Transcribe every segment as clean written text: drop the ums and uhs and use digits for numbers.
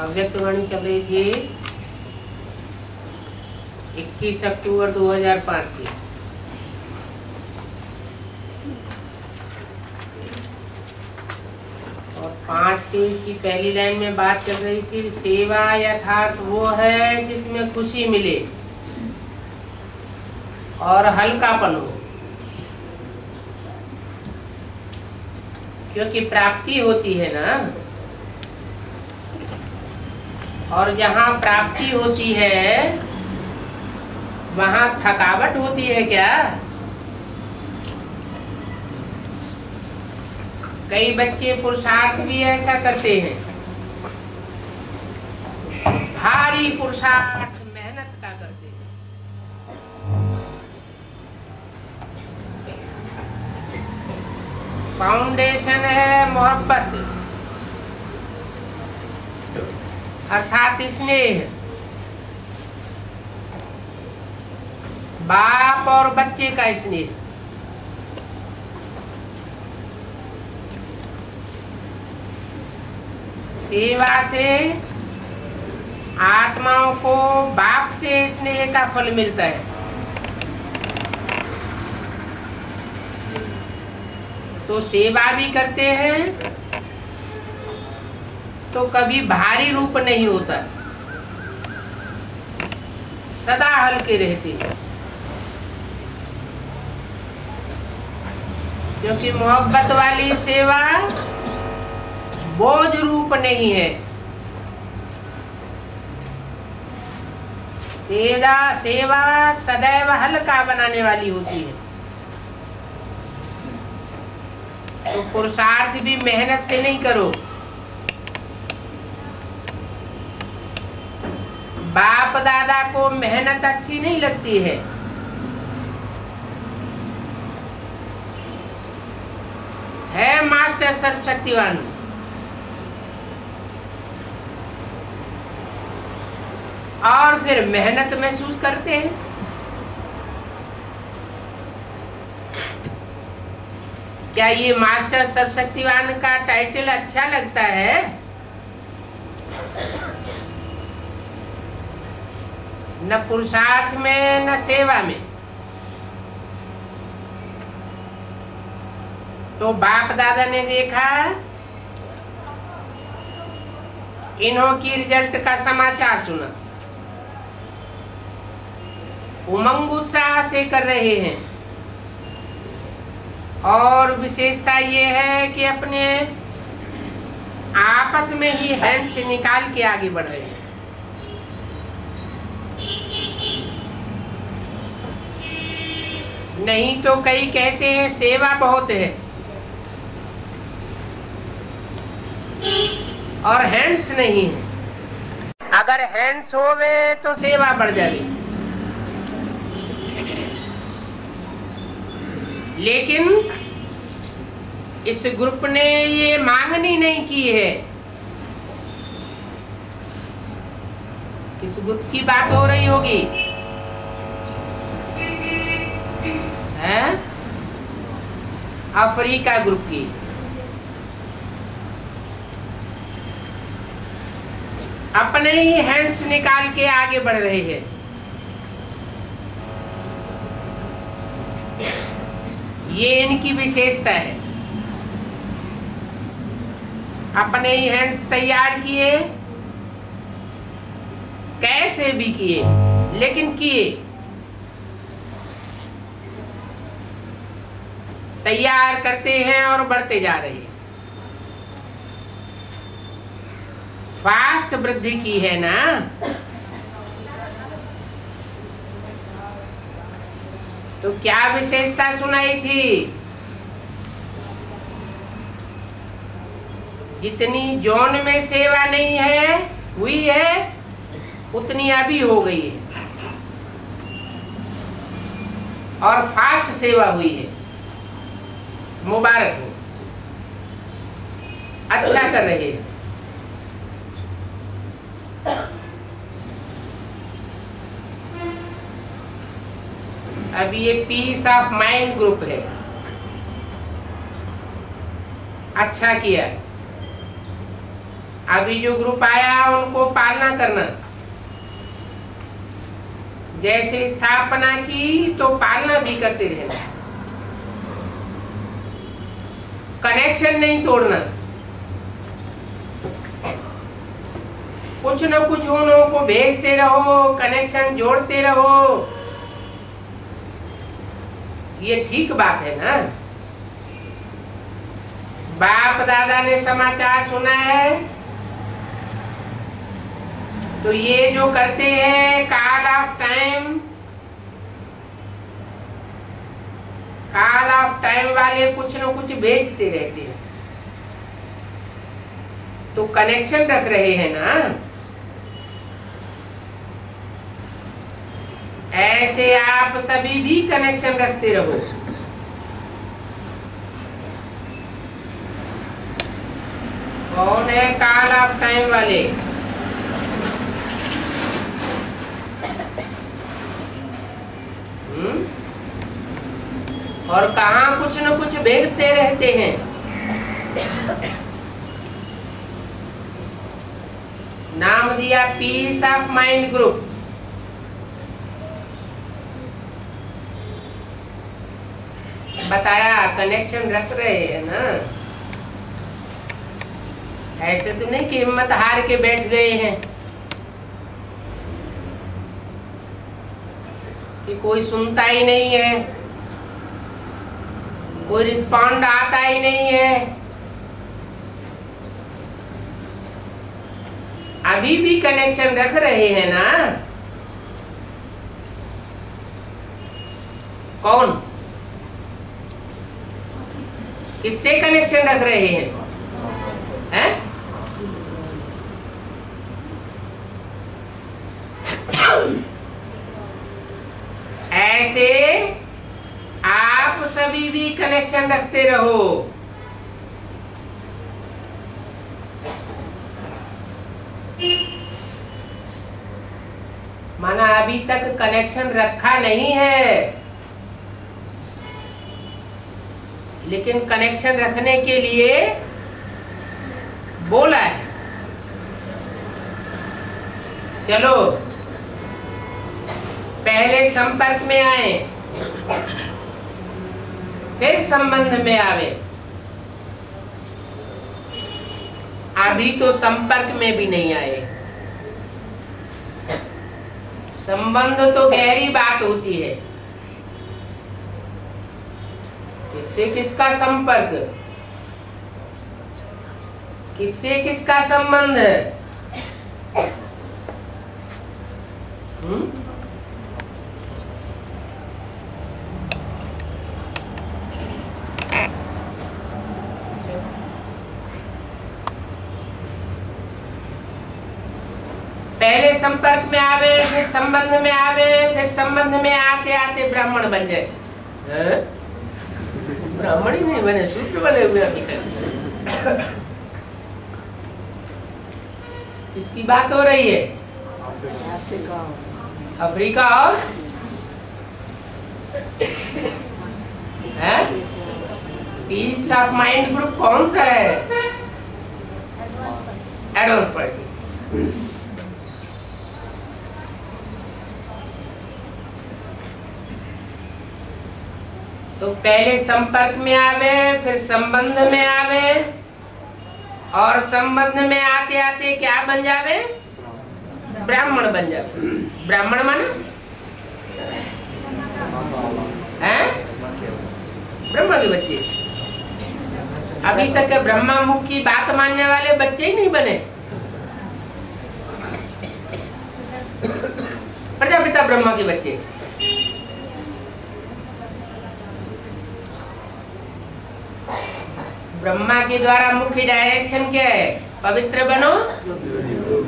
अव्यक्तवाणी चल रही थी 21 अक्टूबर 2005 की। और 5 पेज की पहली लाइन में बात चल रही थी, सेवा यथार्थ वो है जिसमें खुशी मिले और हल्कापन हो, क्योंकि प्राप्ति होती है ना, और जहाँ प्राप्ति होती है वहाँ थकावट होती है क्या? कई बच्चे पुरुषार्थ भी ऐसा करते हैं, भारी पुरुषार्थ मेहनत का करते हैं। फाउंडेशन है मोहब्बत अर्थात स्नेह, बाप और बच्चे का स्नेह। सेवा से आत्माओं को बाप से स्नेह का फल मिलता है। तो सेवा भी करते हैं तो कभी भारी रूप नहीं होता, सदा हल्के रहते हैं, क्योंकि मोहब्बत वाली सेवा बोझ रूप नहीं है। सेवा सदैव हल्का बनाने वाली होती है। तो पुरुषार्थ भी मेहनत से नहीं करो। बाप दादा को मेहनत अच्छी नहीं लगती है, मास्टर सर्वशक्तिवान, और फिर मेहनत महसूस करते हैं। क्या ये मास्टर सर्वशक्तिवान का टाइटल अच्छा लगता है? न पुरुषार्थ में न सेवा में। तो बाप दादा ने देखा, इन्हों की रिजल्ट का समाचार सुना, उमंग उत्साह से कर रहे हैं, और विशेषता ये है कि अपने आपस में ही हैंड से निकाल के आगे बढ़ रहे हैं। नहीं तो कई कहते हैं सेवा बहुत है और हैंड्स नहीं है। अगर हैंड्स होवे तो सेवा बढ़ जाएगी, लेकिन इस ग्रुप ने ये मांगनी नहीं की है। किस ग्रुप की बात हो रही होगी? है अफ्रीका ग्रुप की। अपने ही हैंड्स निकाल के आगे बढ़ रहे हैं। ये इनकी विशेषता है। अपने ही हैंड्स तैयार किए, कैसे भी किए, लेकिन किए, तैयार करते हैं और बढ़ते जा रहे हैं। फास्ट वृद्धि की है ना। तो क्या विशेषता सुनाई थी? जितनी जॉन में सेवा नहीं है हुई है, उतनी अभी हो गई है, और फास्ट सेवा हुई है। मुबारक हो, अच्छा कर रहे हैं। अब ये पीस ऑफ माइंड ग्रुप है, अच्छा किया। अभी जो ग्रुप आया उनको पालना करना। जैसे स्थापना की तो पालना भी करते रहना, कनेक्शन नहीं तोड़ना। कुछ न कुछ उन लोगों को भेजते रहो, कनेक्शन जोड़ते रहो। ये ठीक बात है ना। बाप दादा ने समाचार सुना है तो ये जो करते हैं कॉल ऑफ टाइम वाले कुछ न कुछ भेजते रहते हैं, तो कनेक्शन रख रहे हैं ना। ऐसे आप सभी भी कनेक्शन रखते रहो। कौन है कॉल ऑफ टाइम वाले? और कहाँ कुछ न कुछ भेजते रहते हैं। नाम दिया पीस ऑफ माइंड ग्रुप। बताया कनेक्शन रख रहे हैं ना। ऐसे तो नहीं कि हिम्मत हार के बैठ गए हैं कि कोई सुनता ही नहीं है, कोई रिस्पॉन्ड आता ही नहीं है। अभी भी कनेक्शन रख रहे हैं ना। कौन किससे कनेक्शन रख रहे हैं? हैं? ऐसे आप सभी भी कनेक्शन रखते रहो। माना अभी तक कनेक्शन रखा नहीं है, लेकिन कनेक्शन रखने के लिए बोला है। चलो पहले संपर्क में आए, फिर संबंध में आवे। अभी तो संपर्क में भी नहीं आए। संबंध तो गहरी बात होती है। किससे किसका संपर्क, किससे किसका संबंध है? पहले संपर्क में आवे, फिर संबंध में आवे, फिर संबंध में आते आते ब्राह्मण बन जाए। ब्राह्मण ही नहीं बने, शूद्र बने हुए अभी तक। किसकी बात हो रही है? अफ्रीका और पीस ऑफ माइंड ग्रुप कौन सा है? Advance party. तो पहले संपर्क में आवे, फिर संबंध में आवे, और संबंध में आते आते क्या बन जावे? ब्राह्मण बन जावे। ब्राह्मण माने हैं? ब्रह्मा के बच्चे। अभी तक ब्रह्मा मुख की बात मानने वाले बच्चे ही नहीं बने। प्रजापिता ब्रह्मा के बच्चे। ब्रह्मा के द्वारा मुख्य डायरेक्शन क्या है? पवित्र बनो,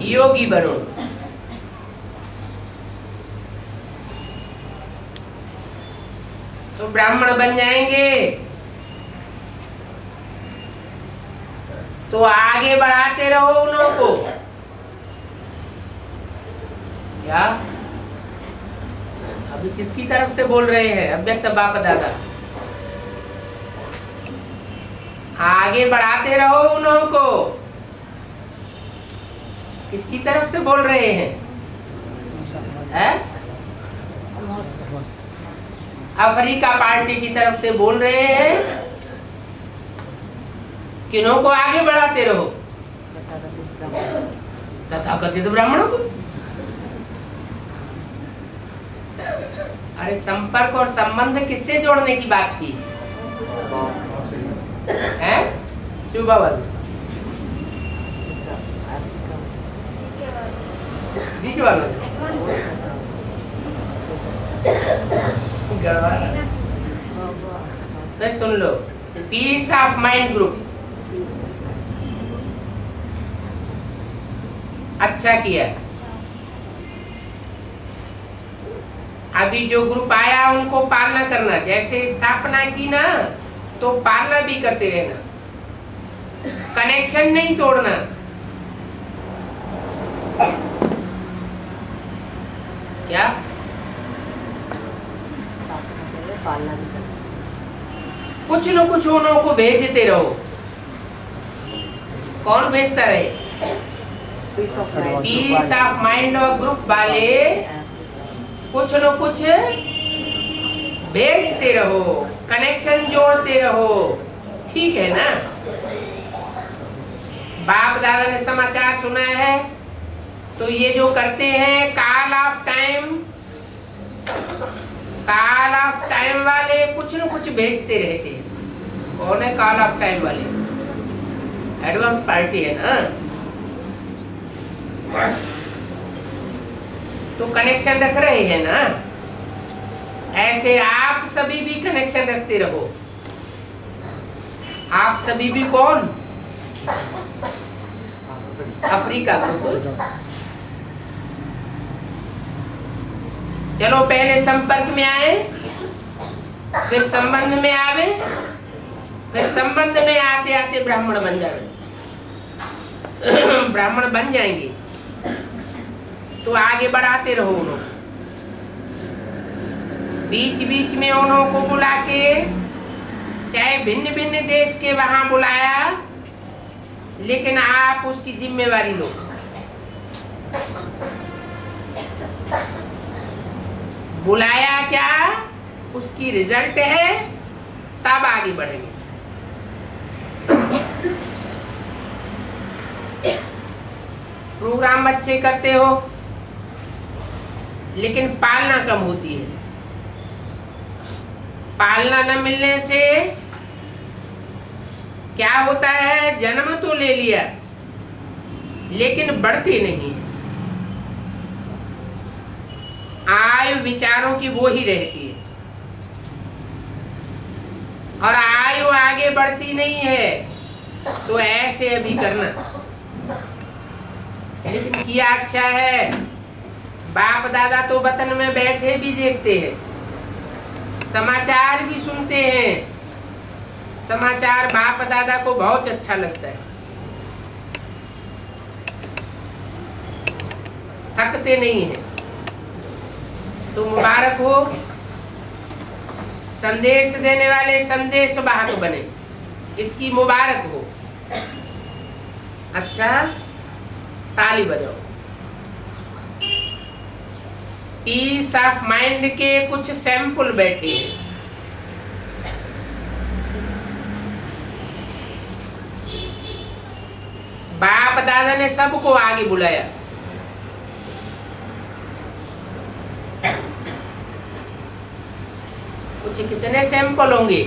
योगी बनो। तो ब्राह्मण बन जाएंगे तो आगे बढ़ाते रहो उन लोगों को। क्या अभी किसकी तरफ से बोल रहे हैं? अव्यक्त बाप दादा। आगे बढ़ाते रहो उन लोगों को। किसकी तरफ से बोल रहे हैं? अफ्रीका पार्टी की तरफ से बोल रहे हैं। किन्हों को आगे बढ़ाते रहो? तथाकथित ब्राह्मणों को। अरे संपर्क और संबंध किससे जोड़ने की बात की है? शिव बाबा फिर सुन लो, पीस ऑफ माइंड ग्रुप। अच्छा किया। अभी जो ग्रुप आया उनको पालना करना, जैसे स्थापना की ना तो पालना भी करते रहना, कनेक्शन नहीं तोड़ना। क्या कुछ न कुछ उन्हों को भेजते रहो। कौन भेजता रहे? पीस ऑफ माइंड और ग्रुप वाले कुछ न कुछ भेजते रहो, कनेक्शन जोड़ते रहो। ठीक है ना? बाप दादा ने समाचार सुना है तो ये जो करते हैं कॉल ऑफ टाइम वाले कुछ न कुछ भेजते रहते हैं। कौन है कॉल ऑफ टाइम वाले? एडवांस पार्टी है ना। तो कनेक्शन रख रहे हैं ना। ऐसे आप सभी भी कनेक्शन रखते रहो। आप सभी भी कौन? Africa group. चलो पहले संपर्क में आए, फिर संबंध में आवे, फिर संबंध में आते आते ब्राह्मण बन जाए। ब्राह्मण बन जाएंगे तो आगे बढ़ाते रहो उन्होंने। बीच बीच में उन्हों को बुला के, चाहे भिन्न भिन्न देश के वहां बुलाया, लेकिन आप उसकी जिम्मेवारी लो। बुलाया क्या, उसकी रिजल्ट है, तब आगे बढ़ेंगे। प्रोग्राम अच्छे करते हो लेकिन पालना कम होती है। पालना न मिलने से क्या होता है? जन्म तो ले लिया लेकिन बढ़ती नहीं है। आयु विचारों की वो ही रहती है और आयु आगे बढ़ती नहीं है। तो ऐसे अभी करना, लेकिन किया अच्छा है। बाप दादा तो वतन में बैठे भी देखते हैं, समाचार भी सुनते हैं। समाचार बाप दादा को बहुत अच्छा लगता है, थकते नहीं है। तो मुबारक हो, संदेश देने वाले संदेश वाहक बने, इसकी मुबारक हो। अच्छा, ताली बजाओ। पीस ऑफ माइंड के कुछ सैंपल बैठे हैं। बाप दादा ने सबको आगे बुलाया। कुछ कितने सैंपल होंगे?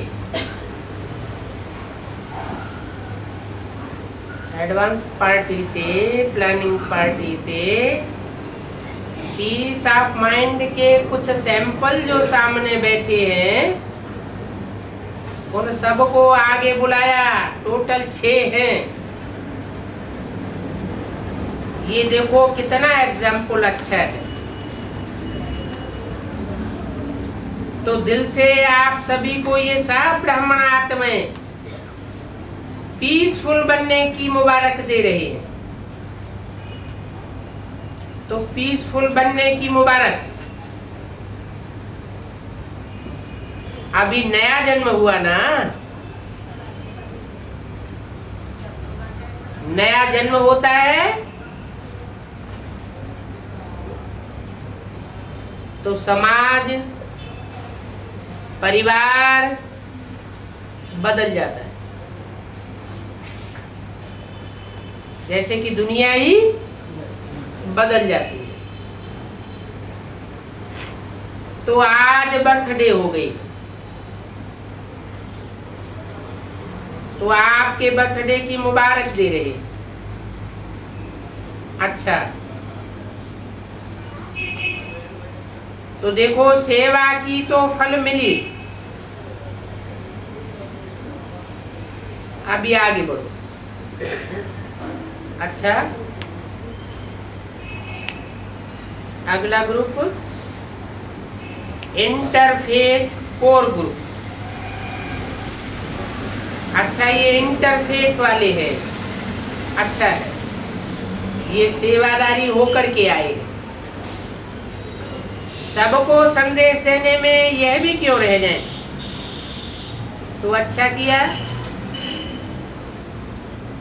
एडवांस पार्टी से, प्लानिंग पार्टी से, पीस ऑफ माइंड के कुछ सैंपल जो सामने बैठे हैं, उन सबको आगे बुलाया। टोटल 6 हैं। ये देखो कितना एग्जाम्पल अच्छा है। तो दिल से आप सभी को ये सब ब्राह्मण आत्माएं पीसफुल बनने की मुबारक दे रहे हैं। तो पीसफुल बनने की मुबारक। अभी नया जन्म हुआ ना, नया जन्म होता है तो समाज, परिवार बदल जाता है, जैसे कि दुनिया ही बदल जाती है। तो आज बर्थडे हो गई, तो आपके बर्थडे की मुबारक दे रहे। अच्छा, तो देखो सेवा की तो फल मिली। अभी आगे बढ़ो। अच्छा, अगला ग्रुप इंटरफेथ कोर ग्रुप। अच्छा, ये इंटरफेथ वाले हैं। अच्छा है, ये सेवादारी होकर के आए। सबको संदेश देने में यह भी क्यों रह जाए। तो अच्छा किया,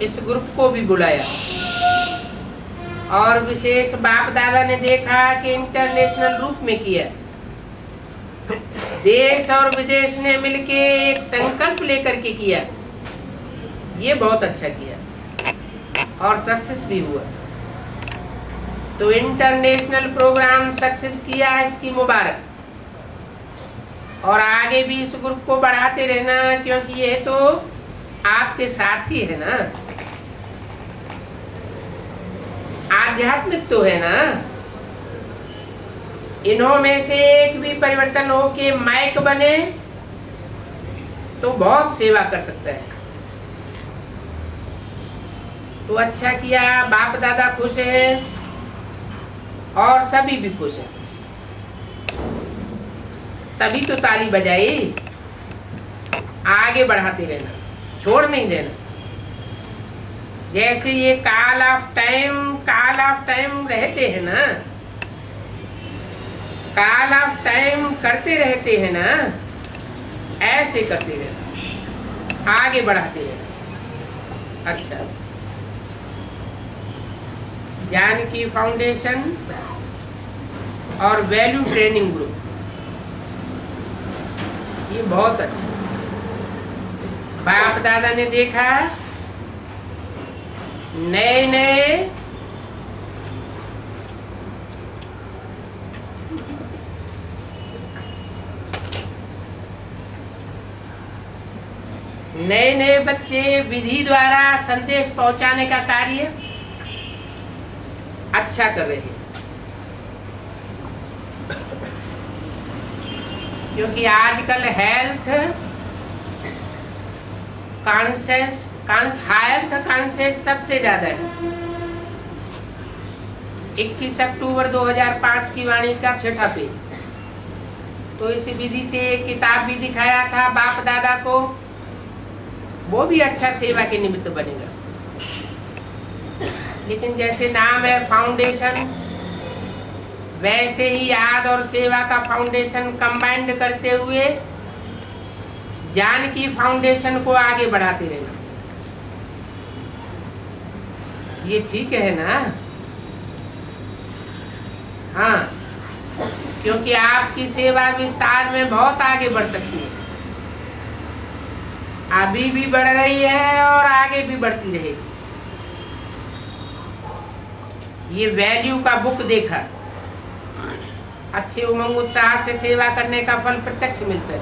इस ग्रुप को भी बुलाया। और विशेष बाप दादा ने देखा कि इंटरनेशनल रूप में किया। देश और विदेश ने मिलके एक संकल्प लेकर के किया। ये बहुत अच्छा किया और सक्सेस भी हुआ। तो इंटरनेशनल प्रोग्राम सक्सेस किया है, इसकी मुबारक। और आगे भी इस ग्रुप को बढ़ाते रहना, क्योंकि ये तो आपके साथ ही है ना, आध्यात्मिक तो है ना। इन्हों में से एक भी परिवर्तन हो के माइक बने तो बहुत सेवा कर सकता है। तो अच्छा किया, बाप दादा खुश हैं और सभी भी खुश हैं, तभी तो ताली बजाई। आगे बढ़ाते रहना, छोड़ नहीं देना। जैसे ये कॉल ऑफ टाइम रहते हैं ना, कॉल ऑफ टाइम करते रहते हैं ना, ऐसे करते रहना, आगे बढ़ाते रहना। अच्छा, जानकी फाउंडेशन और वैल्यू ट्रेनिंग ग्रुप, ये बहुत अच्छा। बाप दादा ने देखा नए नए बच्चे विधि द्वारा संदेश पहुंचाने का कार्य अच्छा कर रहे हैं। क्योंकि आजकल हेल्थ कॉन्शियस सबसे ज्यादा है। 21 अक्टूबर 2005 की वाणी का 6ठा पेज। तो इस विधि से एक किताब भी दिखाया था बाप दादा को, वो भी अच्छा सेवा के निमित्त बनेगा। लेकिन जैसे नाम है फाउंडेशन, वैसे ही याद और सेवा का फाउंडेशन कंबाइंड करते हुए जानकी फाउंडेशन को आगे बढ़ाते रहना। ये ठीक है ना? हाँ, क्योंकि आपकी सेवा विस्तार में बहुत आगे बढ़ सकती है, अभी भी बढ़ रही है और आगे भी बढ़ती रहेगी। ये वैल्यू का बुक देखा, अच्छे उमंग उत्साह से सेवा करने का फल प्रत्यक्ष मिलता है।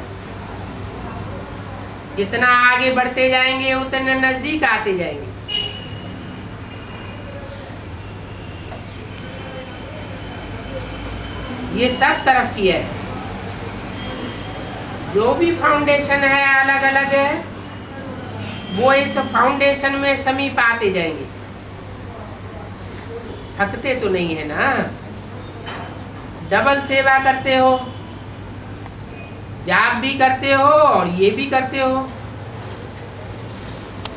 जितना आगे बढ़ते जाएंगे उतने नजदीक आते जाएंगे। ये सब तरफ की है, जो भी फाउंडेशन है अलग अलग है, वो इस फाउंडेशन में समीप आते जाएंगे। थकते तो नहीं है ना? डबल सेवा करते हो, जाप भी करते हो और ये भी करते हो,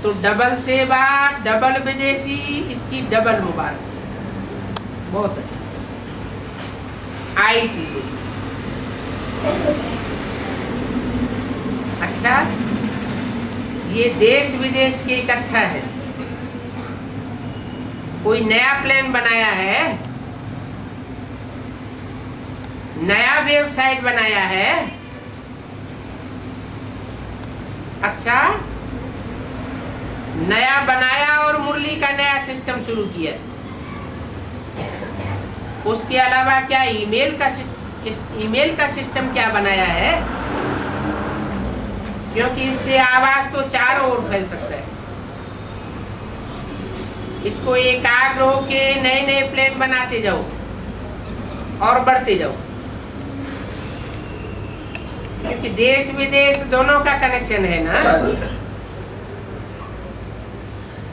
तो डबल सेवा, डबल विदेशी, इसकी डबल मुबारक। बहुत अच्छा। आईटी अच्छा, ये देश विदेश के इकट्ठा है। कोई नया प्लान बनाया है? नया वेबसाइट बनाया है। अच्छा, नया बनाया और मुरली का नया सिस्टम शुरू किया। उसके अलावा क्या ईमेल का सिस्टम क्या बनाया है? क्योंकि इससे आवाज तो चारों ओर फैल सकता है। इसको एकाग्र होके नए नए प्लान बनाते जाओ और बढ़ते जाओ, क्योंकि देश विदेश दोनों का कनेक्शन है ना।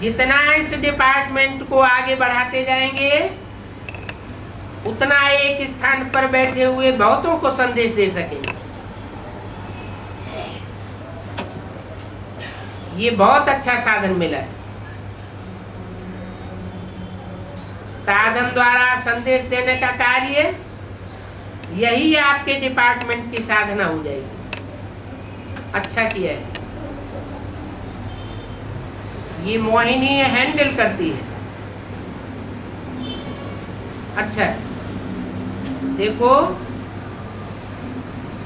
जितना इस डिपार्टमेंट को आगे बढ़ाते जाएंगे, उतना एक स्थान पर बैठे हुए बहुतों को संदेश दे सकेंगे। ये बहुत अच्छा साधन मिला है। साधन द्वारा संदेश देने का कार्य, यही आपके डिपार्टमेंट की साधना हो जाएगी। अच्छा किया है। ये मोहिनी हैंडल करती है। अच्छा, देखो,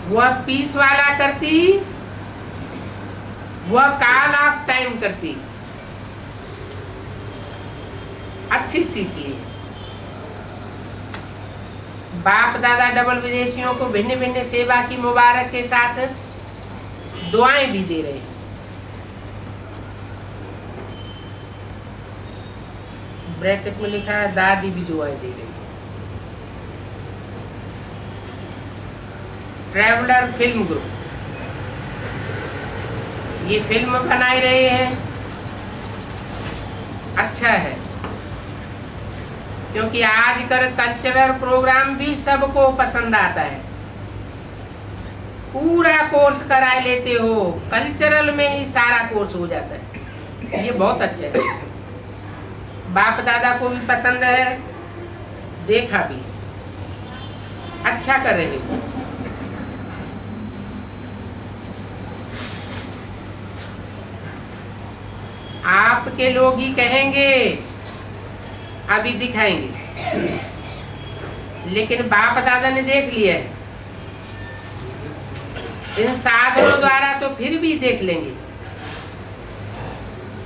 वह पीस वाला करती, वह कॉल ऑफ टाइम करती। अच्छी सीख ली। बाप दादा डबल विदेशियों को भिन्न भिन्न सेवा की मुबारक के साथ दुआएं भी दे रहे हैं। ब्रैकेट में लिखा है दादी भी दुआएं दे रही है। ट्रैवलर फिल्म ग्रुप ये फिल्म बनाई रहे हैं। अच्छा है, क्योंकि आजकल कल्चरल प्रोग्राम भी सबको पसंद आता है। पूरा कोर्स करा लेते हो, कल्चरल में ही सारा कोर्स हो जाता है। ये बहुत अच्छा है। बाप दादा को भी पसंद है, देखा भी। अच्छा कर रहे हो। आपके लोग ही कहेंगे, अभी दिखाएंगे, लेकिन बाप दादा ने देख लिया है। इन साधनों द्वारा तो फिर भी देख लेंगे,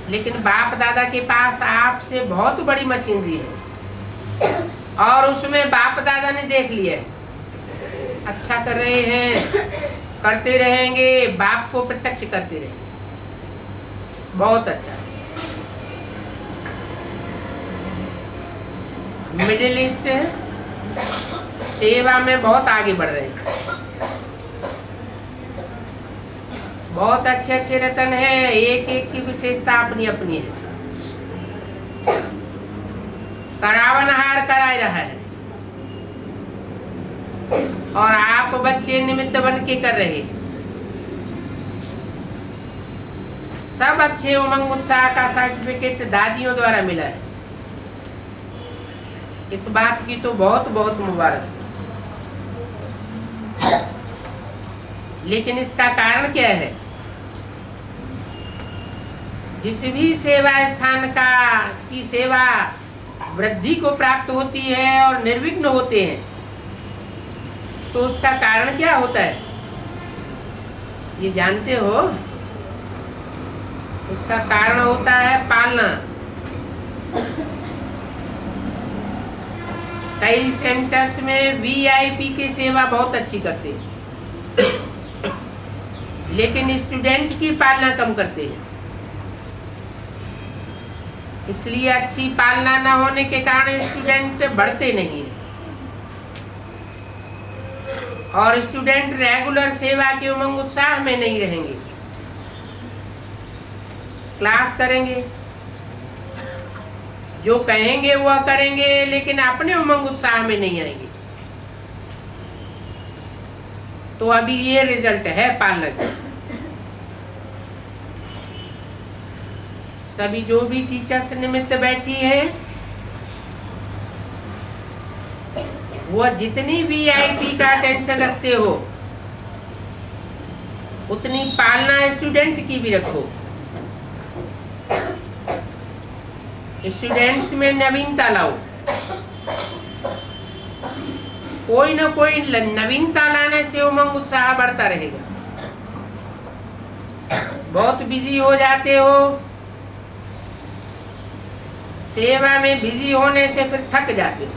लेकिन बाप दादा के पास आपसे बहुत बड़ी मशीनरी है और उसमें बाप दादा ने देख लिया है। अच्छा कर रहे हैं, करते रहेंगे, बाप को प्रत्यक्ष करते रहेंगे। बहुत अच्छा। मिडिल ईस्ट सेवा में बहुत आगे बढ़ रहे हैं। बहुत अच्छे अच्छे रतन है, एक एक की विशेषता अपनी अपनी है। करावनहार कराए रहा है और आप बच्चे निमित्त बन के कर रहे हैं। सब अच्छे उमंग उत्साह का सर्टिफिकेट दादियों द्वारा मिला है। इस बात की तो बहुत बहुत मुबारक। लेकिन इसका कारण क्या है? जिस भी सेवा स्थान की सेवा वृद्धि को प्राप्त होती है और निर्विघ्न होते हैं, तो उसका कारण क्या होता है? ये जानते हो? उसका कारण होता है पालना। कई सेंटर्स में वीआईपी की सेवा बहुत अच्छी करते हैं, लेकिन स्टूडेंट की पालना कम करते हैं। इसलिए अच्छी पालना न होने के कारण स्टूडेंट बढ़ते नहीं है और स्टूडेंट रेगुलर सेवा के उमंग उत्साह में नहीं रहेंगे। क्लास करेंगे, जो कहेंगे वह करेंगे, लेकिन अपने उमंग उत्साह में नहीं आएंगे। तो अभी ये रिजल्ट है पालना का। सभी जो भी टीचर्स निमित्त बैठी है, वह जितनी वीआईपी का टेंशन रखते हो, उतनी पालना स्टूडेंट की भी रखो। स्टूडेंट्स में नवीनता लाओ, कोई ना कोई नवीनता लाने से उमंग उत्साह बढ़ता रहेगा। बहुत बिजी हो जाते हो, सेवा में बिजी होने से फिर थक जाते हो,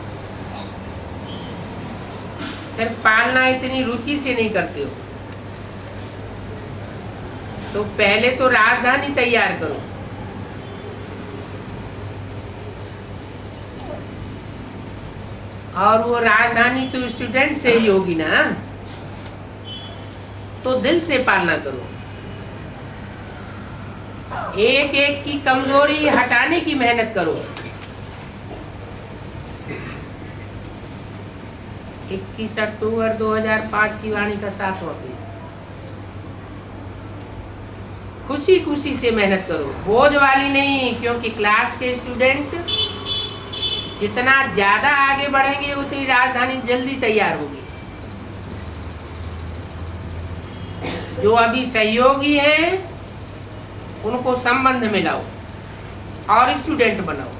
फिर पालना इतनी रुचि से नहीं करते हो। तो पहले तो राजधानी तैयार करो। और वो राजधानी तो स्टूडेंट से ही होगी ना, तो दिल से पालना करो। एक एक की कमजोरी हटाने की मेहनत करो। 21 अक्टूबर 2005 की वाणी का 7वां पेज। खुशी खुशी से मेहनत करो, बोझ वाली नहीं, क्योंकि क्लास के स्टूडेंट जितना ज्यादा आगे बढ़ेंगे उतनी राजधानी जल्दी तैयार होगी। जो अभी सहयोगी हैं उनको संबंध में लाओ और स्टूडेंट बनाओ।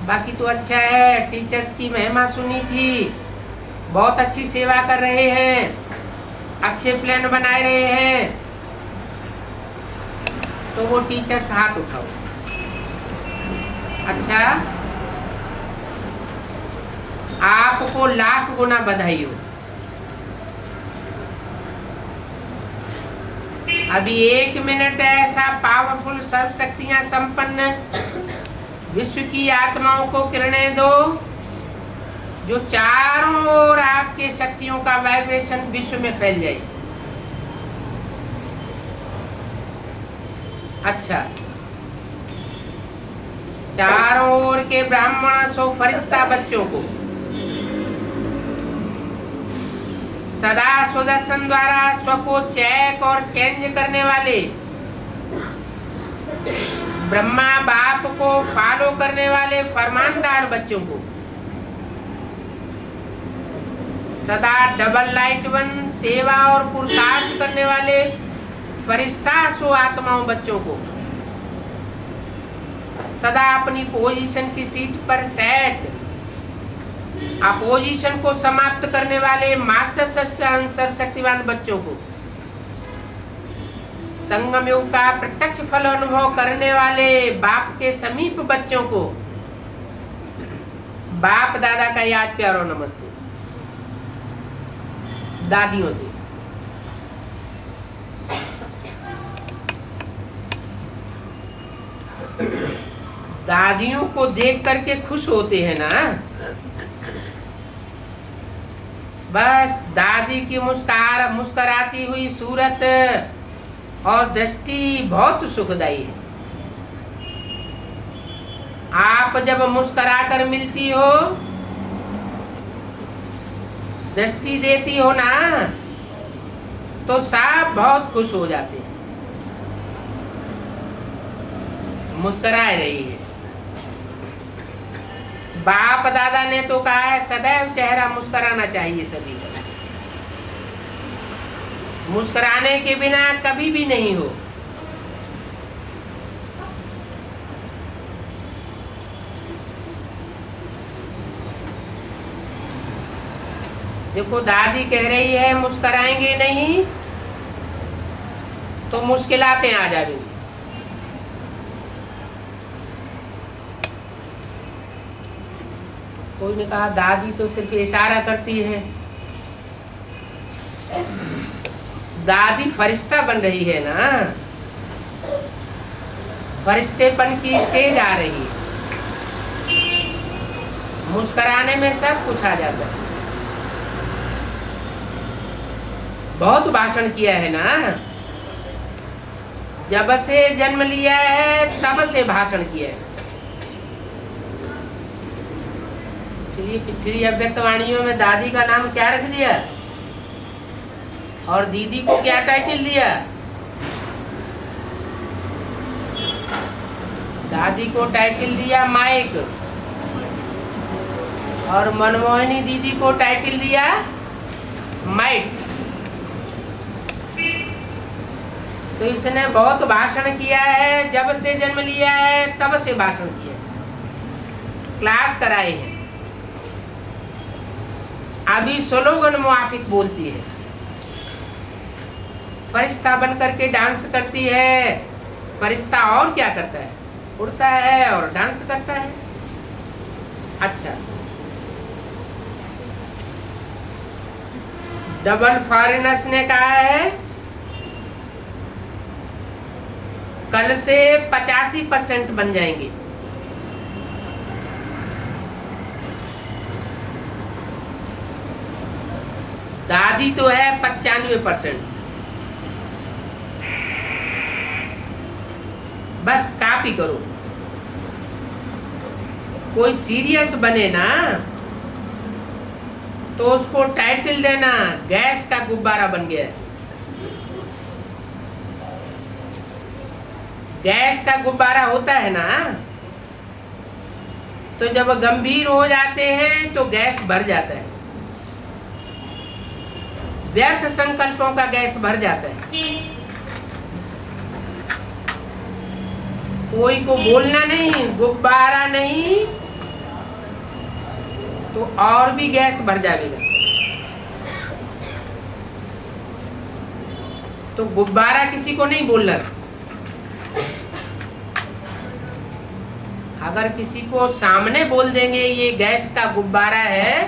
बाकी तो अच्छा है, टीचर्स की महिमा सुनी थी, बहुत अच्छी सेवा कर रहे हैं, अच्छे प्लान बनाए रहे हैं, तो वो टीचर्स हाथ उठाओ। अच्छा, आपको लाख गुना बधाई हो। अभी 1 मिनट ऐसा पावरफुल सर्वशक्तियां संपन्न विश्व की आत्माओं को किरणें दो, जो चारों ओर आपके शक्तियों का वाइब्रेशन विश्व में फैल जाए। अच्छा, चारों ओर के ब्राह्मण सो फरिश्ता बच्चों को सदा सुदर्शन द्वारा स्व को चेक और चेंज करने वाले, ब्रह्मा बाप को फॉलो करने वाले फरमानदार बच्चों को, सदा डबल लाइट वन सेवा और पुरुषार्थ करने वाले फरिश्ता सो आत्माओं बच्चों को, सदा अपनी पोजीशन की सीट पर सेट अपोजिशन को समाप्त करने वाले मास्टर सर्वशक्तिवान बच्चों को, संगम युग का प्रत्यक्ष फल अनुभव करने वाले बाप के समीप बच्चों को, बाप दादा का याद प्यार और नमस्ते। दादियों से दादियों को देख करके खुश होते हैं ना, बस दादी की मुस्कुराती हुई सूरत और दृष्टि बहुत सुखदायी है। आप जब मुस्कुरा कर मिलती हो, दृष्टि देती हो ना, तो सब बहुत खुश हो जाते हैं। मुस्कुरा रही है। बाप दादा ने तो कहा है सदैव चेहरा मुस्कुराना चाहिए सभी का, मुस्कुराने के बिना कभी भी नहीं हो। देखो दादी कह रही है मुस्कुराएंगे नहीं तो मुश्किलातें आ जाएंगी। कोई ने कहा दादी तो सिर्फ इशारा करती है। दादी फरिश्ता बन रही है ना, फरिश्तेपन की स्टेज आ रही है। मुस्कुराने में सब कुछ आ जाता है। बहुत भाषण किया है ना, जब से जन्म लिया है तब से भाषण किया है। इसलिए पिछली अव्यक्त वाणियों में दादी का नाम क्या रख दिया और दीदी को क्या टाइटल दिया? दादी को टाइटल दिया माइक और मनमोहिनी दीदी को टाइटल दिया माइक। तो इसने बहुत भाषण किया है, जब से जन्म लिया है तब से भाषण किया है, क्लास कराए हैं। अभी स्लोगन मुआफिक बोलती है, फरिश्ता बन करके डांस करती है। फरिश्ता और क्या करता है? उड़ता है और डांस करता है। अच्छा, डबल फॉरेनर्स ने कहा है कल से 85% बन जाएंगे। दादी तो है 95%। बस कॉपी करो। कोई सीरियस बने ना तो उसको टाइटल देना गैस का गुब्बारा बन गया है। गैस का गुब्बारा होता है ना, तो जब गंभीर हो जाते हैं तो गैस भर जाता है, व्यर्थ संकल्पों का गैस भर जाता है। कोई को बोलना नहीं, गुब्बारा नहीं तो और भी गैस भर जाएगा। तो गुब्बारा किसी को नहीं बोलना। अगर किसी को सामने बोल देंगे ये गैस का गुब्बारा है,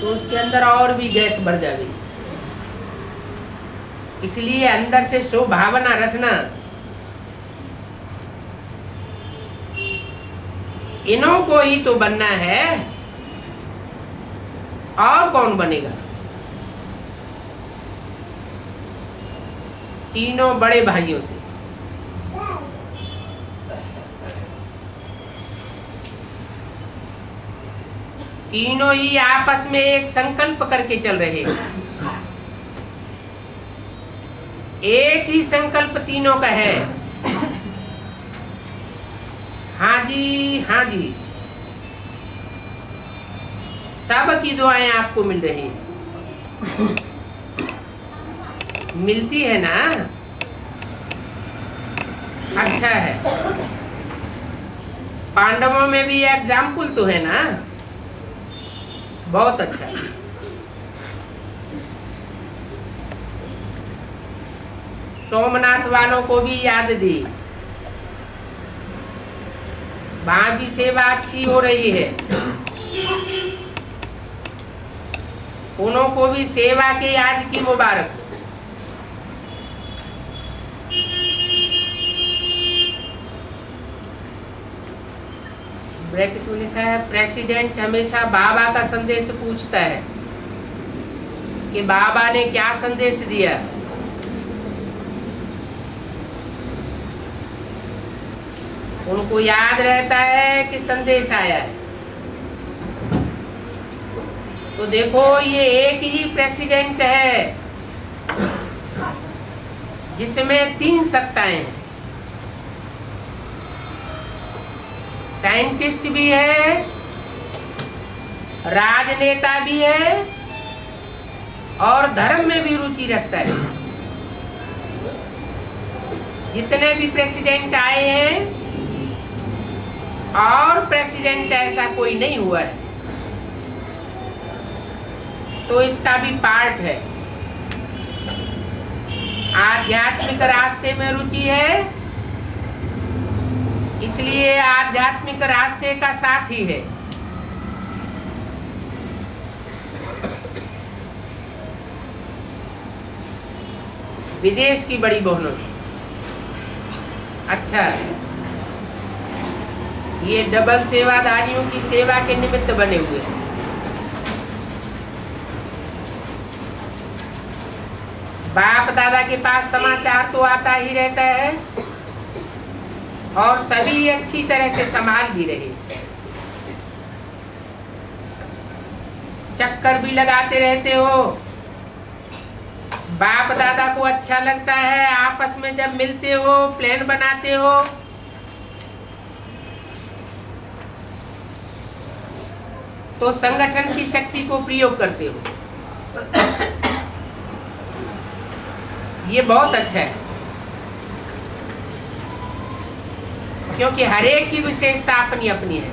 तो उसके अंदर और भी गैस भर जाएगी। इसलिए अंदर से स्वभावना रखना। इन्हों को ही तो बनना है, और कौन बनेगा? तीनों बड़े भाइयों से। तीनों ही आपस में एक संकल्प करके चल रहे हैं। एक ही संकल्प तीनों का है। हाँ जी, हाँ जी। सब की दुआएं आपको मिल रही है। मिलती है ना? अच्छा है। पांडवों में भी एग्जाम्पल तो है ना? बहुत अच्छा। सोमनाथ वालों को भी याद दी, वहां भी सेवा अच्छी हो रही है। उन्हों को भी सेवा के याद की मुबारक। ब्रैकेट में लिखा है प्रेसिडेंट हमेशा बाबा का संदेश पूछता है कि बाबा ने क्या संदेश दिया। उनको याद रहता है कि संदेश आया है। तो देखो ये एक ही प्रेसिडेंट है जिसमें 3 सत्ताएं हैं। साइंटिस्ट भी है, राजनेता भी है और धर्म में भी रुचि रखता है। जितने भी प्रेसिडेंट आए हैं और प्रेसिडेंट ऐसा कोई नहीं हुआ है, तो इसका भी पार्ट है। आध्यात्मिक रास्ते में रुचि है, इसलिए आध्यात्मिक रास्ते का साथी है। विदेश की बड़ी बहनों से। अच्छा, ये डबल सेवाधारियों की सेवा के निमित्त बने हुए हैं। बाप दादा के पास समाचार तो आता ही रहता है और सभी अच्छी तरह से संभाल भी रहे। चक्कर भी लगाते रहते हो। बाप दादा को अच्छा लगता है, आपस में जब मिलते हो प्लान बनाते हो, तो संगठन की शक्ति को प्रयोग करते हो। ये बहुत अच्छा है, क्योंकि हर एक की विशेषता अपनी अपनी है।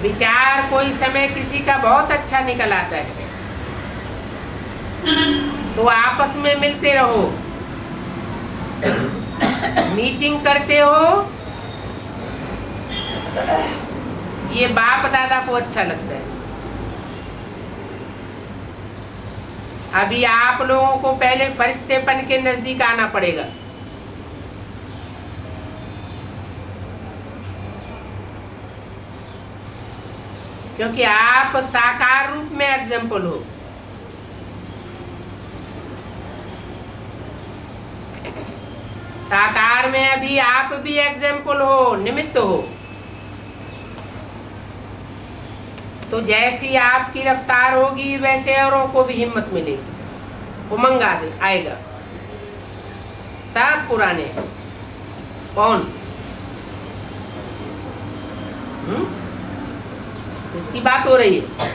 विचार कोई समय किसी का बहुत अच्छा निकल आता है तो आपस में मिलते रहो, मीटिंग करते हो, ये बाप दादा को अच्छा लगता है। अभी आप लोगों को पहले फरिश्तेपन के नजदीक आना पड़ेगा। क्योंकि आप साकार रूप में एग्जाम्पल हो। साकार में अभी आप भी एग्जाम्पल हो, निमित्त हो। तो जैसी आपकी रफ्तार होगी वैसे औरों को भी हिम्मत मिलेगी, उमंग आएगा। सब पुराने कौन इसकी बात हो रही है।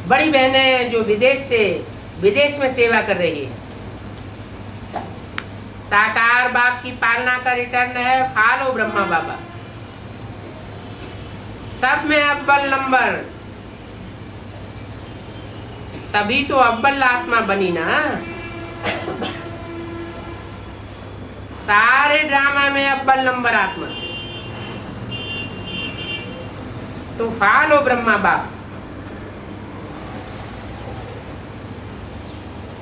बड़ी बहनें जो विदेश में सेवा कर रही है, साकार बाप की पालना का रिटर्न है। फॉलो ब्रह्मा बाबा, सब में अव्वल नंबर, तभी तो अव्वल आत्मा बनी ना। सारे ड्रामा में अव्वल नंबर आत्मा, तो फॉलो ब्रह्मा बाप।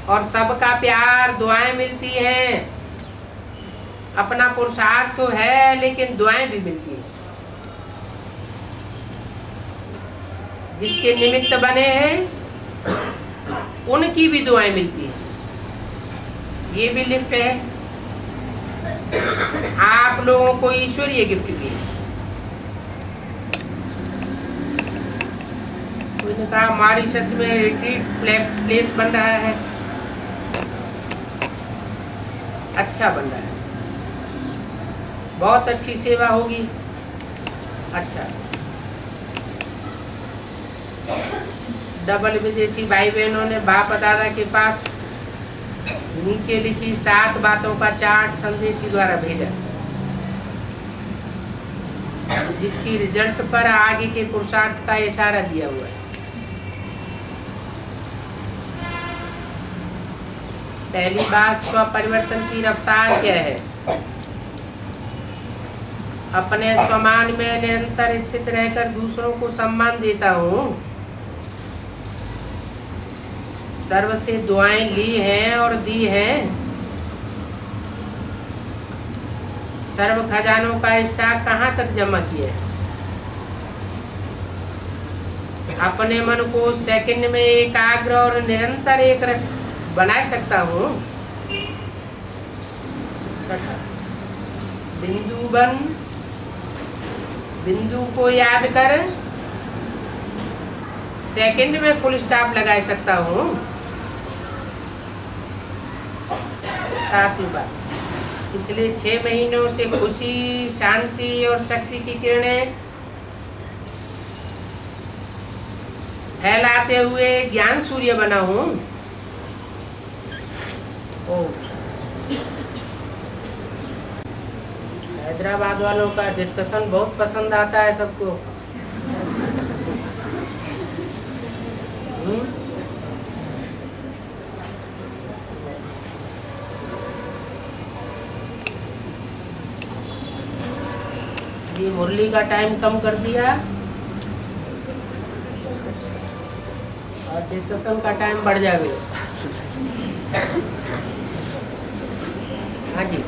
और सबका प्यार, दुआएं मिलती हैं। अपना पुरुषार्थ तो है लेकिन दुआएं भी मिलती हैं। जिसके निमित्त बने हैं उनकी भी दुआएं मिलती हैं। ये भी लिफ्ट है, आप लोगों को ईश्वरीय गिफ्ट भी है। कोई ने कहा मॉरिशस में रिट्रीट प्लेस बन रहा है, अच्छा बन रहा है, बहुत अच्छी सेवा होगी। अच्छा, डबल विदेशी भाई बहनों ने बाप दादा के पास नीचे लिखी 7 बातों का चार्ट संदेशी द्वारा भेजा, जिसकी रिजल्ट पर आगे के पुरुषार्थ का इशारा दिया हुआ है। पहली बात, स्व परिवर्तन की रफ्तार क्या है? अपने स्वमान में निरंतर स्थित रहकर दूसरों को सम्मान देता हूँ। सर्व से दुआएं ली हैं और दी हैं। सर्व खजानों का स्टॉक कहाँ तक जमा किया है? अपने मन को सेकंड में एकाग्र और निरंतर एक रस बना सकता हूँ। बिंदु बन, बिंदु को याद कर सेकंड में फुल स्टॉप लगा सकता हूँ। सातवीं बात, पिछले 6 महीनों से खुशी, शांति और शक्ति की किरणें फैलाते हुए ज्ञान सूर्य बना हूँ। हैदराबाद वालों का डिस्कशन बहुत पसंद आता है सबको। ये मुरली का टाइम कम कर दिया और डिस्कशन का टाइम बढ़ जाएगा। हाँ जी,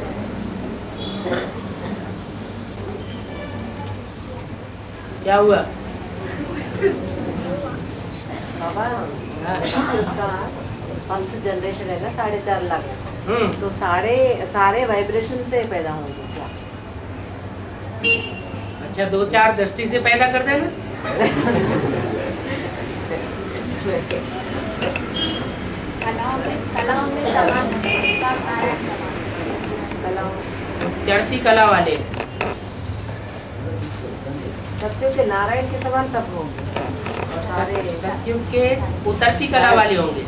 क्या हुआ? बाबा फर्स्ट जनरेशन है ना 4.5 लाख, तो सारे वाइब्रेशन से पैदा होंगे क्या? अच्छा, 2-4 दृष्टि से पैदा कर देना। चढ़ती कला वाले सत्युग के नारायण के समान सब होंगे, सारे सत्युग के उतरती कला वाले होंगे।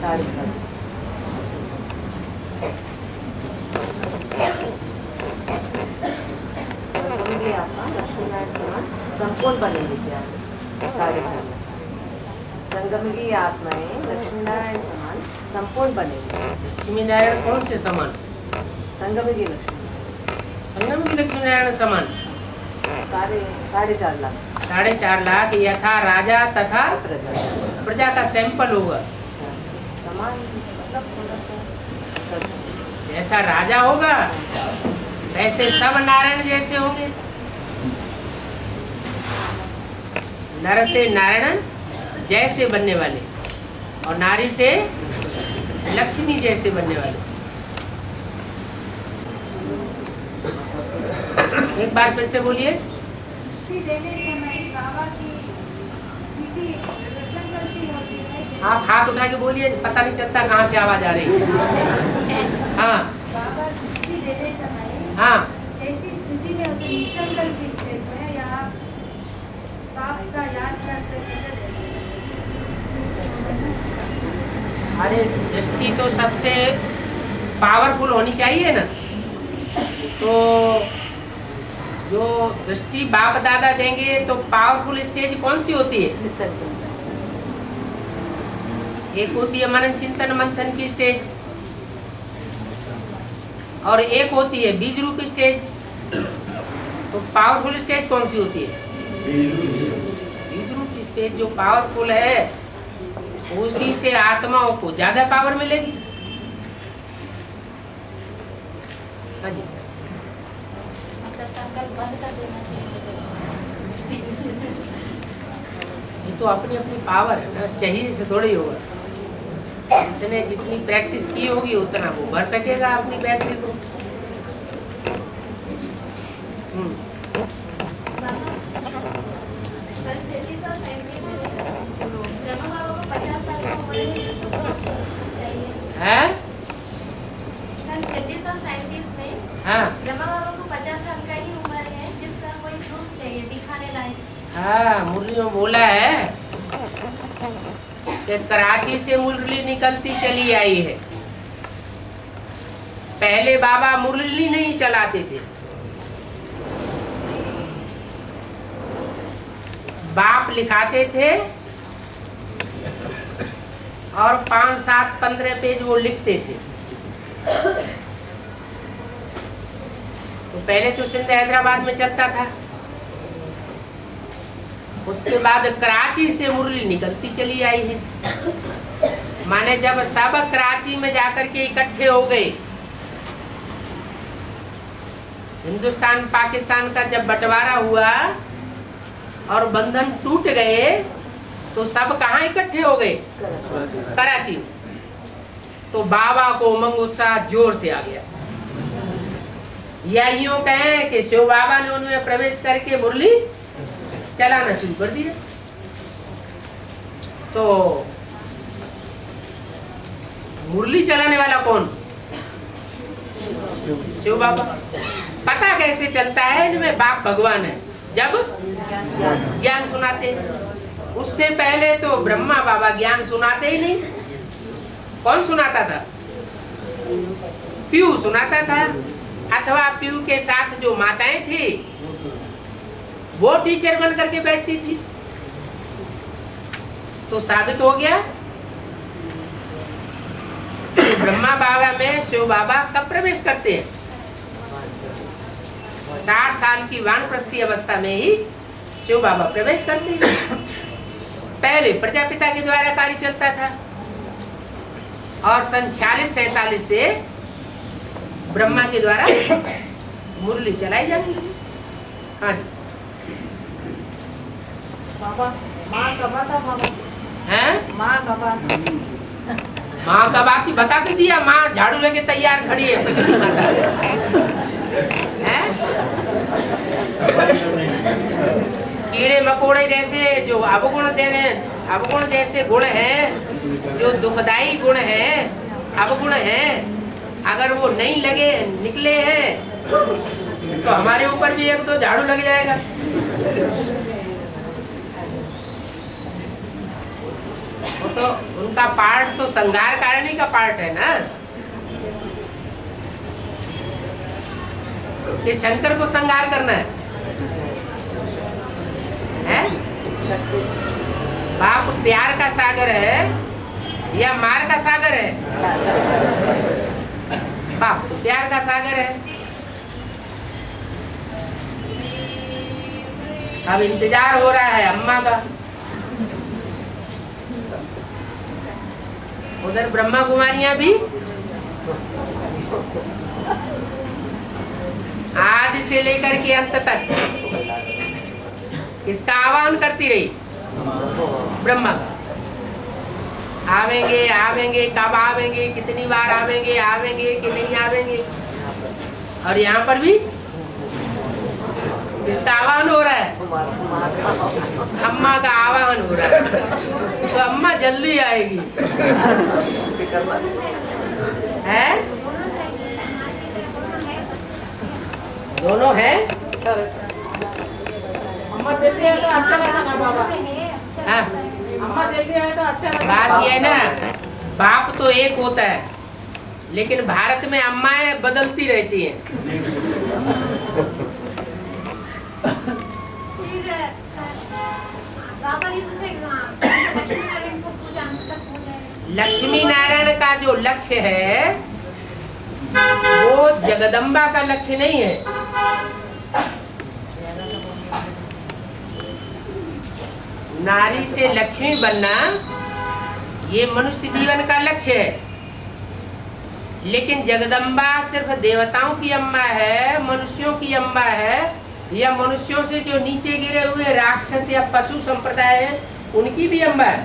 आपका लक्ष्मीनारायण समान संपूर्ण बनेंगे क्या 4.5 लाख। संगमगी आत्माएं लक्ष्मी नारायण समान संपूर्ण बनेंगे। लक्ष्मी नारायण कौन से समान? संगमगी लक्ष्मी, संगम की लक्ष्मी नारायण समान 4.5 लाख। 4.5 लाख यथा राजा तथा प्रजा का सैंपल होगा। समान मतलब थोड़ा सा जैसा राजा होगा वैसे सब नारायण जैसे होंगे। नर से नारायण जैसे बनने वाले और नारी से लक्ष्मी जैसे बनने वाले। एक बार फिर से बोलिए। आप हाथ उठा के बोलिए, पता नहीं चलता कहाँ से आवाज आ रही है। हाँ हाँ ऐसी स्थिति में होते निसंकल्प की स्टेज में या पाप का याद करते अरे दृष्टि तो सबसे पावरफुल होनी चाहिए ना। तो जो दृष्टि बाप दादा देंगे तो पावरफुल स्टेज कौन सी होती है? एक होती है मनन चिंतन मंथन की स्टेज और एक होती है बीज रूप स्टेज। तो पावरफुल स्टेज कौन सी होती है? बीज रूप स्टेज जो पावरफुल है उसी से आत्माओं को ज्यादा पावर मिलेगी। हाँ जी, ये तो अपनी अपनी पावर है ना, चाहिए से थोड़ी होगा। जिसने जितनी प्रैक्टिस की होगी उतना वो भर सकेगा अपनी बैटरी को। है? हाँ ब्रह्मा बाबा को 50 साल का ही उम्र है, जिसका कोई प्रूफ चाहिए दिखाने लायक। हाँ, मुरली में बोला है कि कराची से मुरली निकलती चली आई है। पहले बाबा मुरली नहीं चलाते थे, बाप लिखाते थे और 5, 7, 15 पेज वो लिखते थे। तो पहले तो सिंध हैदराबाद में चलता था, उसके बाद कराची से मुरली निकलती चली आई है। माने जब सब कराची में जाकर के इकट्ठे हो गए, हिंदुस्तान पाकिस्तान का जब बंटवारा हुआ और बंधन टूट गए तो सब कहाँ इकट्ठे हो गए? कराची। तो बाबा को उमंग उत्साह जोर से आ गया। या यूं कहें कि शिव बाबा ने उनमें प्रवेश करके मुरली चलाना शुरू कर दिया। तो मुरली चलाने वाला कौन? शिव बाबा। पता कैसे चलता है? इनमें बाप भगवान है, जब ज्ञान सुनाते। उससे पहले तो ब्रह्मा बाबा ज्ञान सुनाते ही नहीं। कौन सुनाता था? पीयू सुनाता था, अथवा पीयू के साथ जो माताएं थी वो टीचर बन करके बैठती थी। तो साबित हो गया कि ब्रह्मा बाबा में शिव बाबा कब प्रवेश करते हैं? 60 साल की वानप्रस्थी अवस्था में ही शिव बाबा प्रवेश करते हैं। पहले प्रजापिता के द्वारा कार्य चलता था और सन 46-47 से ब्रह्मा के द्वारा मुरली चलाई जाती है। हाँ जी। बाबा माँ कब आता बाबा? हैं? माँ कब आता? माँ कब आती बता तो दिया। माँ झाड़ू लेके तैयार खड़ी है, प्रकृति माता है। कीड़े मकोड़े जैसे जो अवगुण जैसे गुण हैं, जो दुखदाई गुण हैं, अवगुण हैं, अगर वो नहीं लगे निकले हैं तो हमारे ऊपर भी 1-2 झाड़ू लग जाएगा। वो तो उनका पार्ट तो संघार कारणी का पार्ट है ना, कि शंकर को संघार करना है। बाप प्यार का सागर है या मार का सागर है? बाप तो प्यार का सागर है। अब इंतजार हो रहा है अम्मा का। उधर ब्रह्मा कुमारियां भी आदि से लेकर के अंत तक किसका आह्वान करती रही? ब्रह्मा का। आवेंगे आवेंगे, कब आवेंगे, कितनी बार आवेंगे, आवेंगे कि नहीं आवेंगे। और यहाँ पर भी किसका आह्वान हो रहा है? अम्मा का आह्वान हो रहा है। तो अम्मा जल्दी आएगी है? दोनों है। अम्मा जल्दी आए तो अच्छा लगता ना बाबा। हाँ, अम्मा जल्दी आए तो अच्छा लगता। बात ये है ना, बाप तो एक होता है, लेकिन भारत में अम्माएं बदलती रहती हैं। लक्ष्मी नारायण का जो लक्ष्य है वो जगदम्बा का लक्ष्य नहीं है। नारी से लक्ष्मी बनना ये मनुष्य जीवन का लक्ष्य है, लेकिन जगदम्बा सिर्फ देवताओं की अम्मा है, मनुष्यों की अम्मा है, या मनुष्यों से जो नीचे गिरे हुए राक्षस या पशु संप्रदाय है उनकी भी अम्बा है,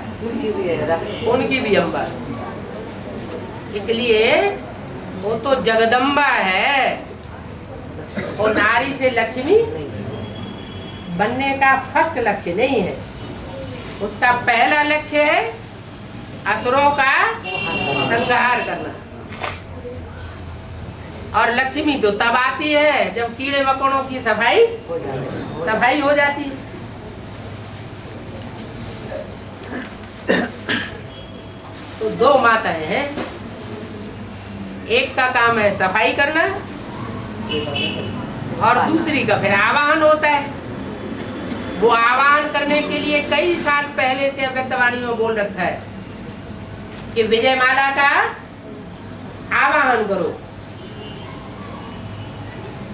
उनकी भी अम्बा है। इसलिए वो तो जगदम्बा है। और नारी से लक्ष्मी बनने का फर्स्ट लक्ष्य नहीं है, उसका पहला लक्ष्य है असुरों का संहार करना। और लक्ष्मी तो तब आती है जब कीड़े मकोड़ों की सफाई हो जाती है। तो दो माताएं हैं, एक का काम है सफाई करना और दूसरी का फिर आवाहन होता है। वो आवाहन करने के लिए कई साल पहले से अव्यक्तवाणी में बोल रखा है कि विजयमाला का आवाहन करो।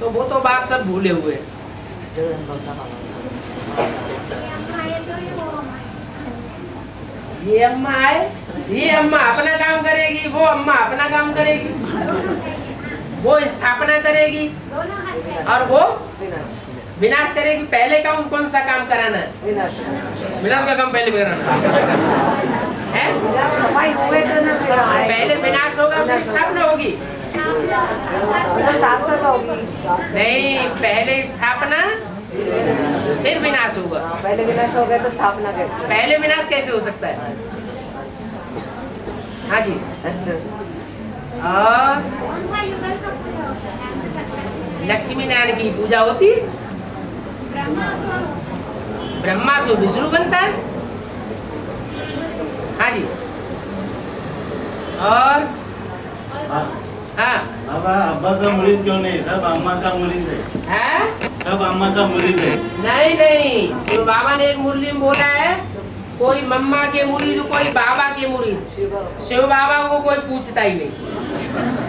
तो वो तो बात सब भूले हुए। ये अम्मा आए, ये अम्मा अपना काम करेगी, वो अम्मा अपना काम करेगी, वो स्थापना करेगी और वो विनाश करेगी। पहले कौन सा काम कराना है? विनाश का काम पहले कराना है। पहले विनाश होगा फिर स्थापना होगी। नहीं, पहले स्थापना फिर विनाश होगा। पहले विनाश हो गया तो स्थापना कैसे? पहले विनाश कैसे हो सकता है? हाँ जी। और लक्ष्मी नारायण की पूजा होती है, ब्रह्मा से विष्णु बनता है। हाँ जी। और हाँ, अब्बा का मुरीद क्यों नहीं? सब अम्मा का मुरीद है। सब अम्मा का मुरीद है। नहीं, शिव बाबा ने एक मुरली में बोला है, कोई मम्मा के मुरीद, कोई बाबा के मुरीद। शिव बाबा को कोई पूछता ही नहीं।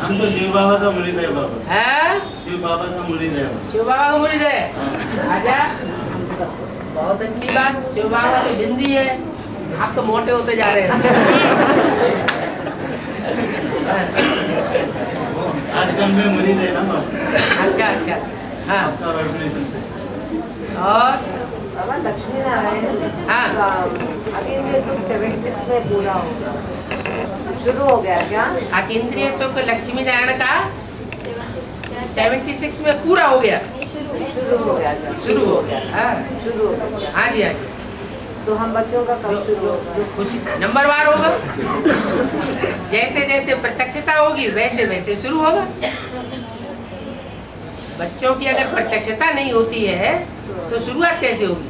हम तो शिव बाबा का मुरीद है बाबा। है? शिव बाबा का मुरीद है। शिव बाबा का मुरीद है। आजा, बहुत अच्छी बात। शिव बाबा तो हिंदी है, आप तो मोटे होते जा रहे हैं। आजकल में मुरीद है ना बाबा। अच्छा। हाँ। और लक्ष्मी नारायण हाँ, अतीन्द्रिय सुख 76 में पूरा होगा, शुरू हो गया क्या? अतीन्द्रिय सुख लक्ष्मी नारायण का 76 में पूरा हो गया। शुरू हो गया। हाँ, शुरू हो गया। हाँ जी। तो हम बच्चों का कब शुरू होगा? जो खुशी नंबरवार होगा, जैसे जैसे प्रत्यक्षता होगी वैसे वैसे शुरू होगा। बच्चों की अगर प्रत्यक्षता नहीं होती है तो शुरुआत कैसे होगी?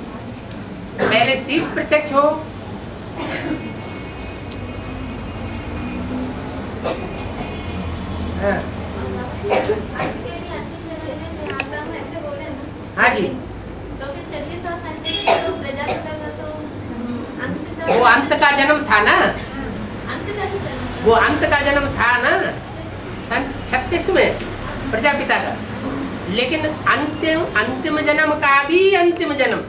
पहले सिर्फ प्रत्यक्ष हो। हाँ जी। तो फिर 36 और संजय तो प्रजापिता का तो वो अंत का जन्म था ना, वो अंत का जन्म था ना सन 36 में प्रजापिता का। लेकिन अंतिम जन्म का भी अंतिम जन्म,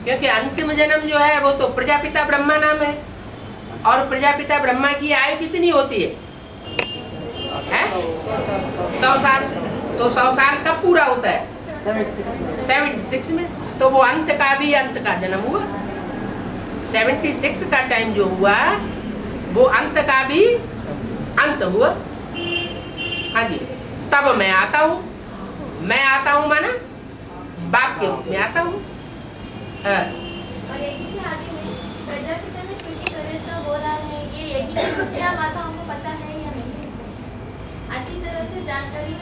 क्योंकि अंतिम जन्म जो है वो तो प्रजापिता ब्रह्मा नाम है। और प्रजापिता ब्रह्मा की आयु कितनी होती है? 100 साल। तो 100 साल कब पूरा होता है? 76 में। तो वो अंत का भी अंत का जन्म हुआ। 76 का टाइम जो हुआ वो अंत का भी अंत हुआ। हाँ जी। तब मैं आता हूँ, मैं आता हूँ माना बाप के रूप में आता हूँ। और यज्ञ के आदि में प्रजापिता में शिव की प्रतिष्ठा हो रहा है, ये यज्ञ की मुख्य माताओं को पता है या नहीं? अच्छी तरह से जानकारी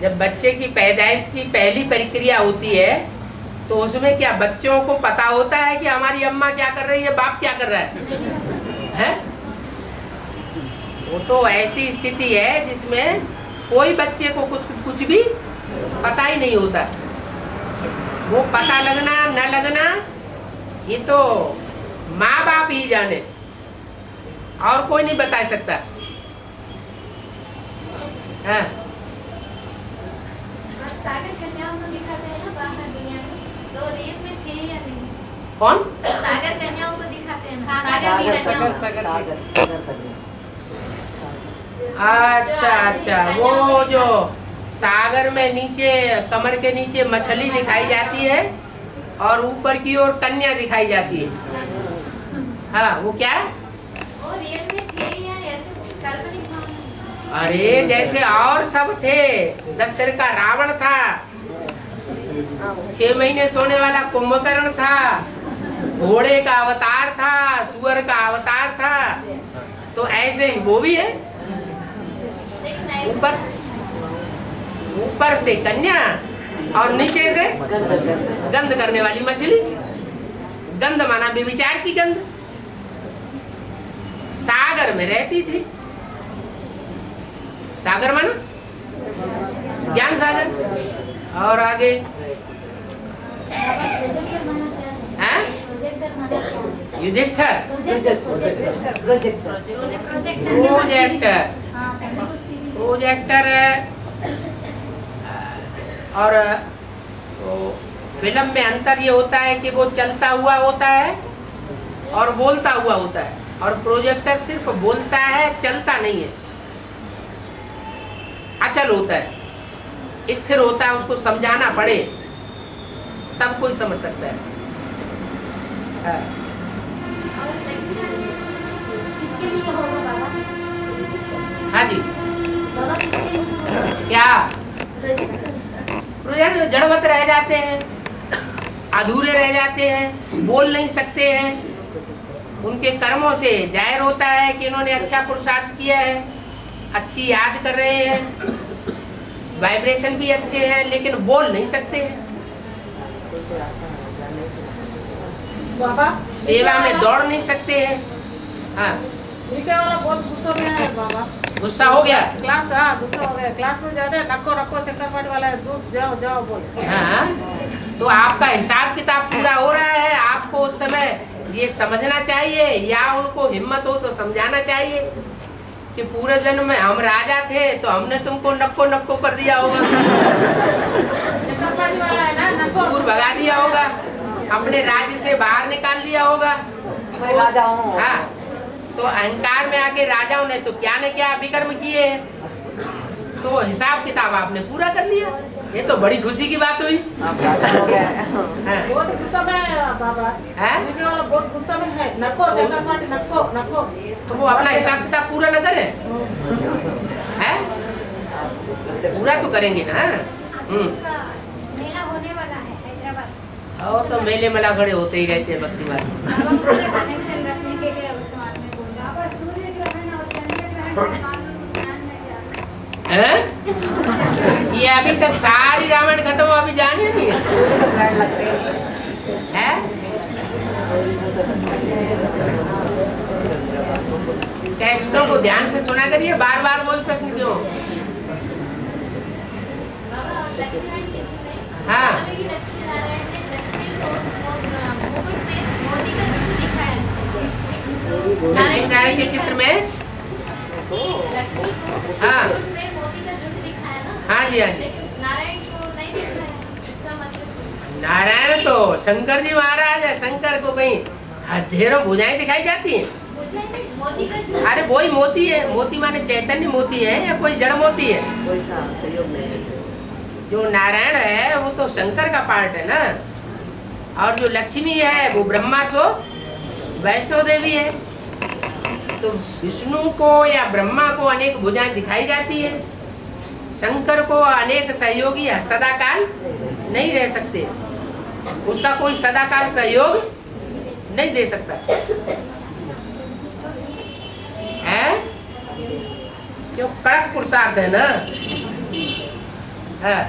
जब बच्चे की पैदाइश की पहली प्रक्रिया होती है तो उसमें क्या बच्चों को पता होता है कि हमारी अम्मा क्या कर रही है, बाप क्या कर रहा है? वो तो ऐसी स्थिति है जिसमें कोई बच्चे को कुछ भी पता ही नहीं होता। वो पता लगना न लगना ये तो माँ बाप ही जाने, और कोई नहीं बता सकता। हाँ। सागर कन्याओं को दिखाते हैं ना बाहर दुनिया में, तो रियल में थे या नहीं? कौन? सागर कन्याओं को दिखाते हैं ना, सागर की कन्याओं। अच्छा अच्छा, वो जो सागर में नीचे कमर के नीचे मछली दिखाई जाती है और ऊपर की ओर कन्या दिखाई जाती है। हाँ, वो क्या है? वो रियल में थे या ऐसे काल्पनिक भावना? अरे जैसे और सब थे। 10 सिर का रावण था, 6 महीने सोने वाला कुंभकर्ण था, घोड़े का अवतार था, सुअर का अवतार था। तो ऐसे ही वो भी है। ऊपर से कन्या और नीचे से गंध करने वाली मछली। गंध माना व्यभिचार की गंध। सागर में रहती थी। सागर माना ज्ञान सागर। और आगे युधिष्ठिर प्रोजेक्टर। और फिल्म में अंतर ये होता है कि वो चलता हुआ होता है और बोलता हुआ होता है, और प्रोजेक्टर सिर्फ बोलता है, चलता नहीं है, अचल होता है, स्थिर होता है। उसको समझाना पड़े तब कोई समझ सकता है। किसके लिए होगा बाबा? हाँ जी। बाबा किसके लिए होगा? क्या? प्रोजेक्ट जड़वत रह जाते हैं, अधूरे रह जाते हैं, बोल नहीं सकते हैं। उनके कर्मों से जाहिर होता है कि इन्होंने अच्छा पुरुषार्थ किया है, अच्छी याद कर रहे हैं, वाइब्रेशन भी अच्छे हैं, लेकिन बोल नहीं सकते हैं। बाबा सेवा में दौड़ नहीं सकते हैं। हाँ, बहुत गुस्सा में है बाबा। गुस्सा हो गया? क्लास का गुस्सा हो गया। क्लास में जाते रखो रखो सेक्रेटरी वाला है, दूर जाओ जाओ बोल। हाँ, तो आपका हिसाब किताब पूरा हो रहा है। आपको उस समय ये समझना चाहिए, या उनको हिम्मत हो तो समझाना चाहिए कि पूरे जन्म में हम राजा थे तो हमने तुमको नक्को नक्को कर दिया होगा, दूर भगा दिया होगा, अपने राज्य से बाहर निकाल दिया होगा। हाँ, तो अहंकार में आके राजाओं ने तो क्या न क्या विकर्म किए हैं, तो हिसाब किताब आपने पूरा कर लिया। ये तो बड़ी खुशी की बात हुई। बहुत गुस्सा में है बाबा। बहुत गुस्सा में है। नको सेक्रेटरी नको नको। तो वो अपना हिसाब किताब पूरा न करे है? पूरा तो करेंगे ना। मेला होने वाला है हैदराबाद। और तो मेले मेला खड़े होते ही रहते हैं भक्ति वाले। कनेक्शन रखने के लिए उसको आदमी बोला। बाबा सूर्य ग्रहण और चंद्र ग्रहण का कानून ज्ञान में क्या हैं? ये अभी तक सारी रामायण खत्म हो, अभी जाने नहीं है? कैसेटों को ध्यान से सुना करिए, बार बार बोल प्रश्न क्यों? हाँ, नारायण के चित्र में लक्ष्मी को हाँ। जुट में मोती का जुट दिखाया ना। हाँ जी, हाँ जी। लेकिन नारायण को नहीं दिखाया, इसका मतलब नारायण तो शंकर जी महाराज है। शंकर को कहीं ढेरों भुजाएं दिखाई जाती हैं। मुझे नहीं, मोती का जुट। अरे वही मोती है। मोती माने चैतन्य मोती है या कोई जड़ मोती है? कोई सहयोग नहीं है। जो नारायण है वो तो शंकर का पार्ट है ना, और जो लक्ष्मी है वो ब्रह्मा सो वैष्णो देवी है। तो विष्णु को या ब्रह्मा को अनेक भुजाएं दिखाई जाती है। शंकर को अनेक सहयोगी सदाकाल नहीं रह सकते, उसका कोई सदाकाल सहयोग नहीं दे सकता है। क्यों? कड़क पुरुषार्थ है ना। है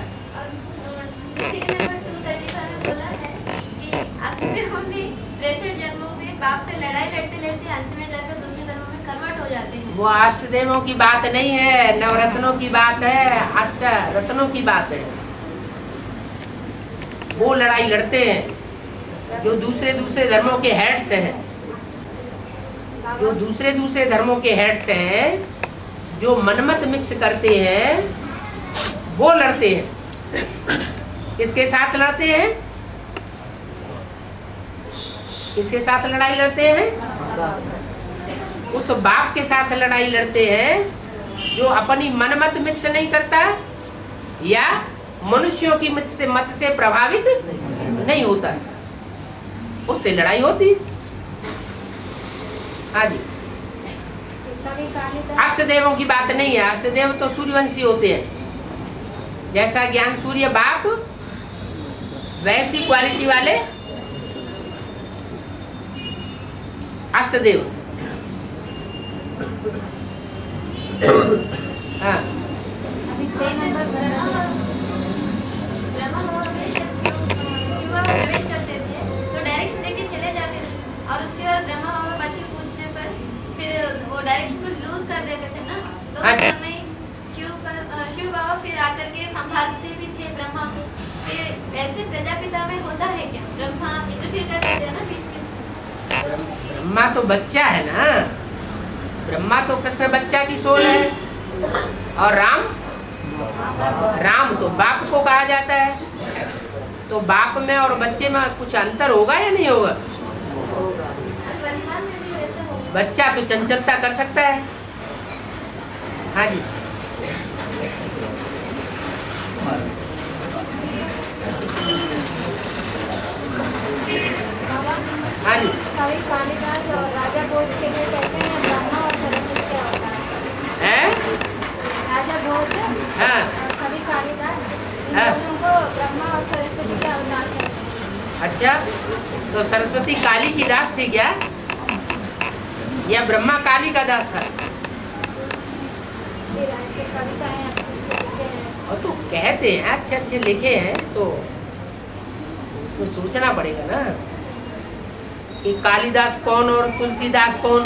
बाप से लड़ाई लड़ते लड़ते अंत में जाकर दूसरे धर्मों में कन्वर्ट हो जाते हैं। वो अष्टदेवों की बात नहीं है, नवरत्नों की बात है, अष्ट रत्नों की बात है। वो लड़ाई लड़ते हैं जो दूसरे दूसरे धर्मों के हेड्स हैं, जो दूसरे दूसरे धर्मों के हेड्स हैं, जो मनमत मिक्स करते हैं, वो लड़ते हैं। किसके साथ लड़ते हैं? किसके साथ लड़ाई लड़ते हैं? उस बाप के साथ लड़ाई लड़ते हैं जो अपनी मनमत मिक्स नहीं करता या मनुष्यों की मत से प्रभावित नहीं होता, उससे लड़ाई होती। हाँ जी। अष्टदेवों की बात नहीं है। अष्टदेव तो सूर्यवंशी होते हैं। जैसा ज्ञान सूर्य बाप, वैसी क्वालिटी वाले अष्टदेव। हाँ। अभी 6 नंबर ब्रह्मा बाबा में जब शिव बाबा प्रवेश करते थे तो डायरेक्शन देके चले जाते थे, और उसके बाद ब्रह्मा बाबा बच्चे पूछने पर फिर वो डायरेक्शन को लूज कर देते थे ना, तो उस समय शिव बाबा फिर आकर के संभालते भी थे ब्रह्मा को। फिर वैसे प्रजापिता में होता है क्या? ब्रह्मा इंटरफेयर कर देते हैं ना बीच बीच में। ब्रह्मा तो बच्चा है ना। ब्रह्मा तो कृष्ण बच्चा की सोल है, और राम तो बाप को कहा जाता है। तो बाप में और बच्चे में कुछ अंतर होगा या नहीं होगा? वर्तमान में भी वैसा होगा। बच्चा तो चंचलता कर सकता है। हाँ जी। हाँ जी। कवि कालिदास और राजा भोज के लिए कहते हैं ब्रह्मा और सरस्वती के अवतार हैं? राजा भोज हाँ। और कवि कालिदास, इन हाँ। दोनों को ब्रह्मा और सरस्वती के अवतार कहते हैं। अच्छा, तो सरस्वती काली की दास थी क्या, या ब्रह्मा काली का दास था? फिर ऐसे कविताएं अच्छे अच्छे लिखे हैं। और तो कहते हैं अच्छे अच्छे लिखे हैं, तो उसमें सोचना पड़ेगा ना कि कालिदास कौन और तुलसीदास कौन,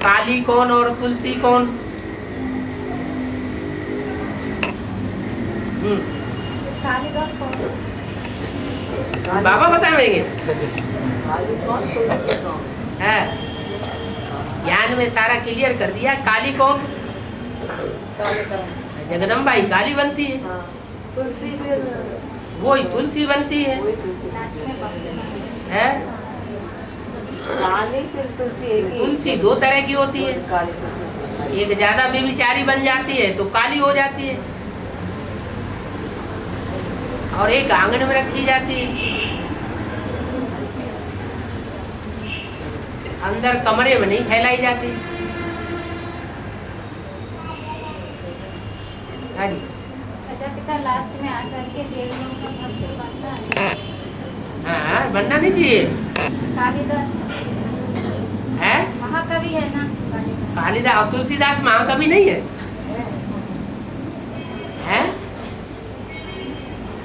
काली कौन और तुलसी कौन। कालिदास कौन? बाबा बताएंगे। काली कौन, तुलसी कौन? है, ज्ञान में सारा क्लियर कर दिया। काली कौन? जगदम्बाई काली बनती है। हाँ, तुलसी फिर वही तुलसी बनती है। वही तुलसी है? काली फिर तुलसी एक ही। तुलसी दो तरह की होती है। काली तुलसी। एक ज्यादा बेविचारी बन जाती है तो काली हो जाती है, और एक आंगन में रखी जाती है, अंदर कमरे में नहीं फैलाई जाती। हाँ जी। प्रजापिता लास्ट में आकर के देवलों का भक्त बनता है। हाँ, बनना नहीं चाहिए। कालिदास है? महाकवि है ना। कालिदास और तुलसीदास महाकवि नहीं है? है?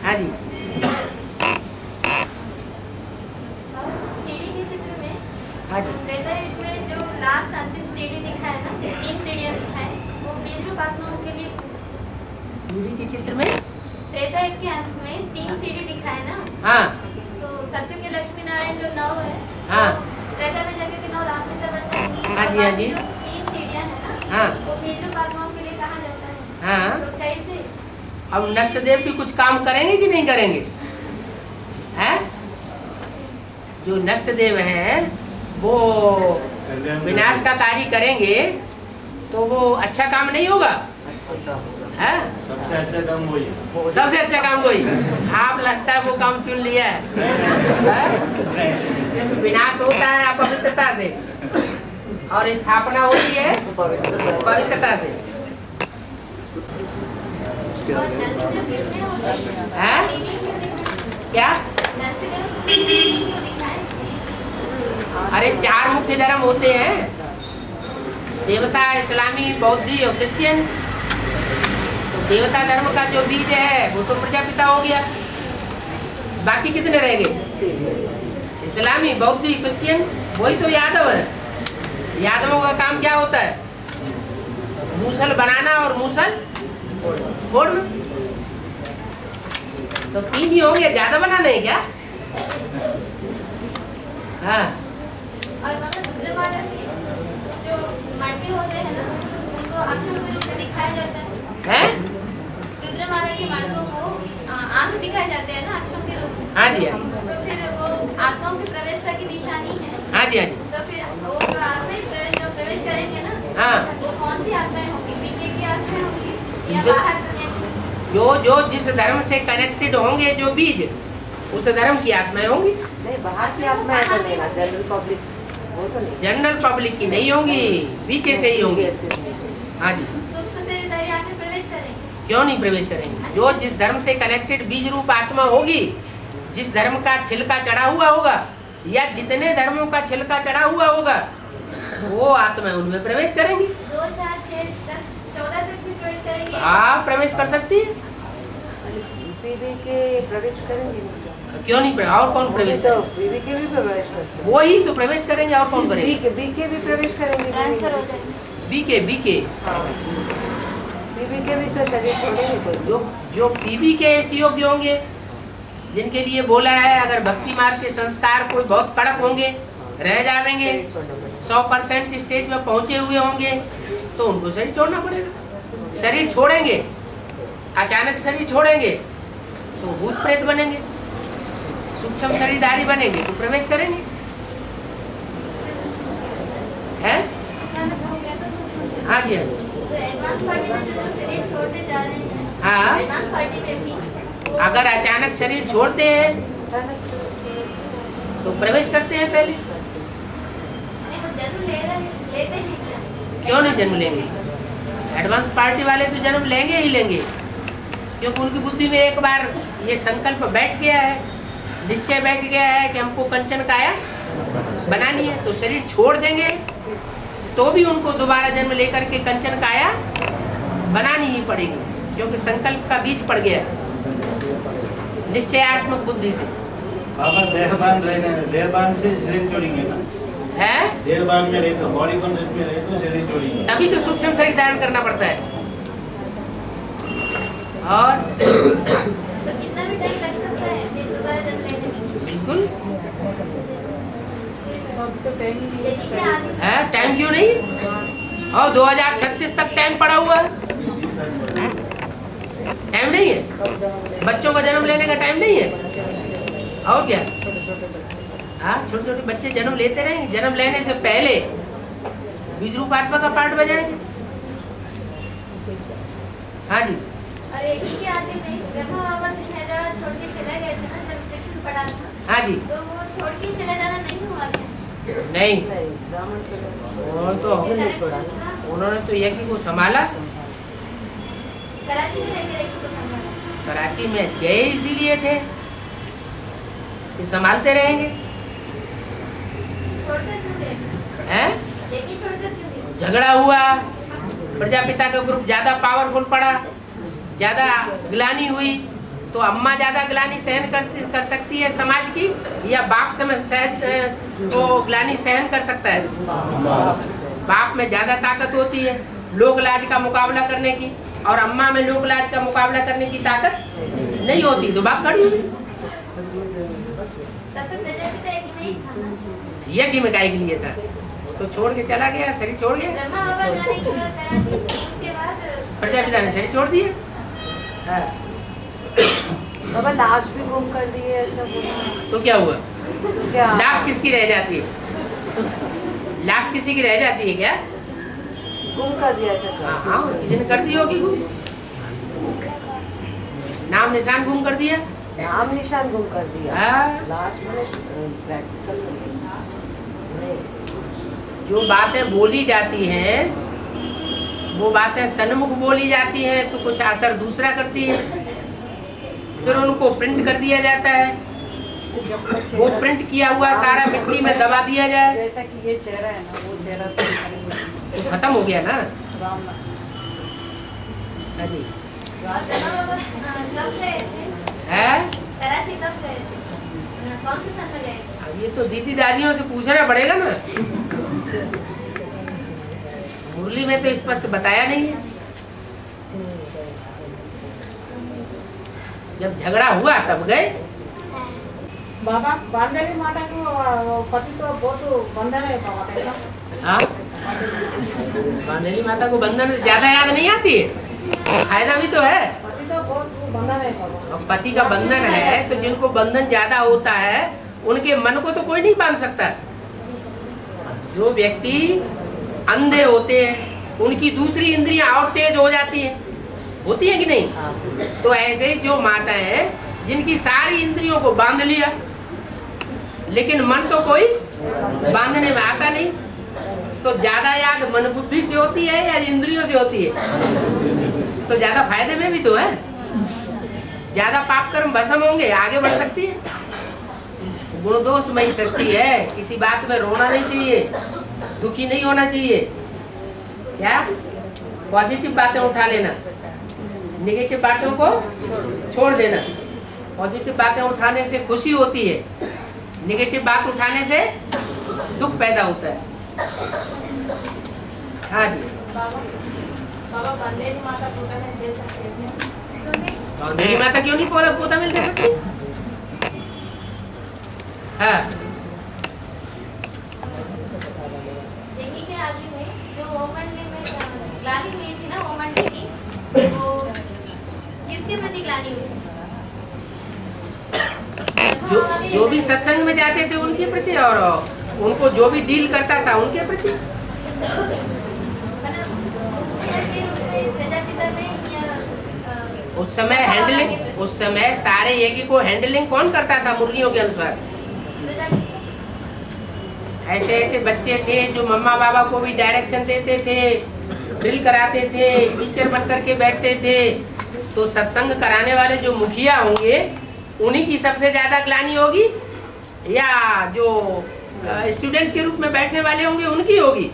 हाँ जी। सीढ़ी के चित्र में हाँ जी। त्रेता युग में जो लास्ट अंतिम सीढ़ी दिखा है ना, 3 सीढ़ियां दिखाए, वो बीज रूप आत्माओं के लिए। सूर्य के चित्र में त्रेता युग के अंत में 3 सीढ़ी दिखाए ना, हाँ तो सत्युग के लक्ष्मी नारायण जो 9 है, हाँ। त्रेता में जाकर के 9 रामचंद्र बनता है। हाँ जी, हाँ जी। 3 सीढ़ियां है ना, हाँ वो बीज रूप आत्माओं के लिए कहा जाता है। हाँ। तो कैसे? अब नष्टदेव भी कुछ काम करेंगे कि नहीं करेंगे? हैं? जो नष्टदेव हैं वो विनाश का कार्य करेंगे तो वो अच्छा काम नहीं होगा? है? सबसे अच्छा काम वही है। सबसे अच्छा काम वही। आप लगता है वो काम चुन लिया है? विनाश होता है अपवित्रता से और स्थापना होती है पवित्रता से। और नष्टदेव कितने होते हैं? हैं? 3 क्यों दिखाए? क्या? नष्टदेव 3 क्यों दिखाए? अरे 4 मुख्य धर्म होते हैं, देवता, इस्लामी, बौद्धि और क्रिश्चियन। तो देवता धर्म का जो बीज है वो तो प्रजापिता हो गया, बाकी कितने रह गए? इस्लामी, बौद्धि, क्रिश्चियन, वही तो यादव है। यादवों का काम क्या होता है? मूसल बनाना और मूसल फोड़ना। तो 3 ही होंगे, ज्यादा बनाना है क्या? हाँ। और मतलब दूसरे मार्ग जो मटके होते हैं ना, उनको अक्षर के रूप में दिखाया जाता है। हैं? रुद्र महाराज के मटकों को आंख दिखाए जाते हैं ना अक्षरों के रूप में। हाँ जी, हाँ जी। तो फिर वो आत्माओं की प्रवेशता की निशानी है। हाँ जी, हाँ जी। तो फिर वो जो आत्माएं जो प्रवेश करेंगे ना, हाँ। वो कौन सी आत्माएं होंगी? बीके की आत्माएं होंगी या जो- बाहर दुनिया की? जो जिस धर्म से कनेक्टेड होंगे, जो बीज, उस धर्म की आत्माएं होंगी। नहीं, बाहर की आत्मा ऐसा नहीं ना, जनरल पब्लिक वो तो नहीं। जनरल पब्लिक की नहीं होंगी, बीके से ही होंगी। हाँ जी। तो उसको से दरिया में प्रवेश करेंगे। क्यों नहीं प्रवेश करेंगे? जो जिस धर्म से कनेक्टेड बीज रूप आत्मा होगी, जिस धर्म का छिलका चढ़ा हुआ होगा या जितने धर्मों का छिलका चढ़ा हुआ होगा, वो आत्मा उनमें प्रवेश करेंगी। 2, 4, 6, 10, 14 तक भी प्रवेश करेंगे। आप प्रवेश कर सकती है। पीवी के प्रवेश करेंगे। क्यों नहीं प्रवेश? और कौन प्रवेश तो करेगा? पीवी के भी प्रवेश करते हैं। वही तो प्रवेश करेंगे, और कौन करेगा? बीके भी प्रवेश करेंगे। ट्रांसफर हो जाएंगे। बीके हाँ, पीवी के भी तो शरीर छोड़ेंगे कोई। जो पीबी के ऐसे योग्य होंगे जिनके लिए बोला है, अगर भक्ति मार्ग के संस्कार कोई बहुत कड़क होंगे, रह जाएंगे, 100% स्टेज में पहुंचे हुए होंगे, तो उनको शरीर छोड़ना पड़ेगा। शरीर छोड़ेंगे, अचानक शरीर छोड़ेंगे तो भूत प्रेत बनेंगे, सूक्ष्म शरीरधारी बनेंगे तो प्रवेश करेंगे। हैं? हाँ जी, हाँ जी। तो एडवांस पार्टी में जो शरीर छोड़ने जा रहे हैं, हाँ, एडवांस पार्टी में भी अगर अचानक शरीर छोड़ते हैं तो प्रवेश करते हैं पहले। नहीं, वो जन्म लेते हैं क्या? क्यों नहीं जन्म लेंगे? एडवांस पार्टी वाले तो जन्म लेंगे ही लेंगे, क्योंकि उनकी बुद्धि में एक बार ये संकल्प बैठ गया है, निश्चय बैठ गया है कि हमको कंचन काया बनानी है। तो शरीर छोड़ देंगे तो भी उनको दोबारा जन्म लेकर के कंचन काया बनानी ही पड़ेगी, क्योंकि संकल्प का बीज पड़ गया है निश्चयात्मक बुद्धि से। बाबा देहबान रहने, देहबान से शरीर छोड़ेंगे ना, है देहबान में रहे तो बॉडी कॉन्शियस में रहे तो शरीर छोड़ेंगे। तभी तो सूक्ष्म शरीर धारण करना पड़ता है। और तो कितना भी टाइम लग सकता है फिर दोबारा जन्म लेने में? बिल्कुल यही क्या आदि है, टाइम क्यों नहीं? और 2036 तक टाइम पड़ा हुआ है। टाइम नहीं है? बच्चों का जन्म लेने का टाइम नहीं है? और क्या? हाँ, छोटे छोटे बच्चे जन्म लेते रहेंगे, जन्म लेने से पहले बीज रूप आत्मा का पार्ट बजाएंगे। हाँ जी, और एक ही के आदि नहीं, ब्रह्मा बाबा से हैदराबाद छोड़ के चले गए थे ना जब दक्षिण पड़ा था, हाँ जी। तो वो छोड़ के चले जाना नहीं हुआ क्या? नहीं, ब्राह्मण उन्होंने तो उन्होंने तो यज्ञ को संभाला। कराची में रहते रहे तो संभाला। कराची में गए इसीलिए थे कि संभालते रहेंगे। छोड़कर क्यों गए? हैं? यज्ञ छोड़कर क्यों गए? झगड़ा हुआ, प्रजापिता का ग्रुप ज्यादा पावरफुल पड़ा, ज्यादा ग्लानि हुई, तो अम्मा ज्यादा ग्लानि सहन कर सकती है समाज की, या बाप समय सहज तो ग्लानि सहन कर सकता है? बाप में ज्यादा ताकत होती है लोक लाज का मुकाबला करने की, और अम्मा में लोक लाज का मुकाबला करने की ताकत नहीं होती, तो बाप खड़ी हुई। तब तक प्रजापिता एक नहीं था ना? यज्ञ में काहे के लिए था? वो तो छोड़ के चला गया, शरीर छोड़ गया। ब्रह्मा बाबा जाने के बाद कराची, उसके बाद प्रजापिता ने शरीर छोड़ दिया। हाँ। बाबा लाश भी गुम कर दी है ऐसा बोला। तो क्या हुआ? तो क्या लाश किसकी रह जाती है? लाश किसी की रह जाती है क्या? गुम कर दिया ऐसा? हाँ, किसी ने कर दी होगी गुम, नाम निशान गुम कर दिया। नाम निशान गुम कर दिया। हाँ। लाश में प्रैक्टिकल नहीं। जो बातें बोली जाती हैं वो बातें सन्मुख बोली जाती हैं तो कुछ असर दूसरा करती है, फिर उनको प्रिंट कर दिया जाता है। वो प्रिंट किया हुआ सारा मिट्टी में दबा दिया जाए जैसा कि ये चेहरा है ना, वो चेहरा तो खत्म हो गया ना। राम हाँ जी। और ब्रह्मा बाबा कब गए थे? है? कराची कब गए थे? कौन से सन में गए थे? अब ये तो दीदी दादियों से पूछना पड़ेगा ना, मुरली में तो स्पष्ट बताया नहीं है। जब झगड़ा हुआ तब गए। बाबा बांधेली माता को पति तो बहुत बंधन है बाबा कैसा? हाँ, बांधेली माता को बंधन ज्यादा याद नहीं आती है, फायदा भी तो है। पति तो बहुत बंधन है बाबा। अब पति का बंधन है तो जिनको बंधन ज्यादा होता है उनके मन को तो कोई नहीं बांध सकता। जो व्यक्ति अंधे होते हैं उनकी दूसरी इंद्रियां और तेज हो जाती है, होती है कि नहीं? तो ऐसे जो माताएं हैं जिनकी सारी इंद्रियों को बांध लिया लेकिन मन तो कोई बांधने में आता नहीं, तो ज्यादा याद मन बुद्धि से होती है या इंद्रियों से होती है? तो ज्यादा फायदे में भी तो है। ज्यादा पाप कर्म भस्म होंगे, आगे बढ़ सकती है। गुण दोषमयी शक्ति है, किसी बात में रोना नहीं चाहिए, दुखी नहीं होना चाहिए। क्या पॉजिटिव बातें उठा लेना, नेगेटिव बातों को छोड़ देना। पॉजिटिव बातें उठाने से खुशी होती है, नेगेटिव बात उठाने से दुख पैदा होता है। हाँ जी। बाबा बांधेली माता पोता नहीं दे सकते थे? बांधेली माता क्यों नहीं पोता मिल दे सकती? हाँ। यज्ञ के आगे में जो ओमंडली में ग्लानि हुई थी ना, ओमंडली की, वो किसके प्रति ग्लानि हुई? जो भी सत्संग में जाते थे उनके प्रति, और उनको जो भी डील करता था उनके प्रति। उस समय सारे यज्ञ को हैंडलिंग कौन करता था मुर्गियों के अनुसार? ऐसे ऐसे बच्चे थे जो मम्मा बाबा को भी डायरेक्शन देते थे, ड्रिल कराते थे, टीचर बन करके बैठते थे। तो सत्संग कराने वाले जो मुखिया होंगे उन्हीं की सबसे ज्यादा ग्लानि होगी, या जो स्टूडेंट के रूप में बैठने वाले होंगे उनकी होगी?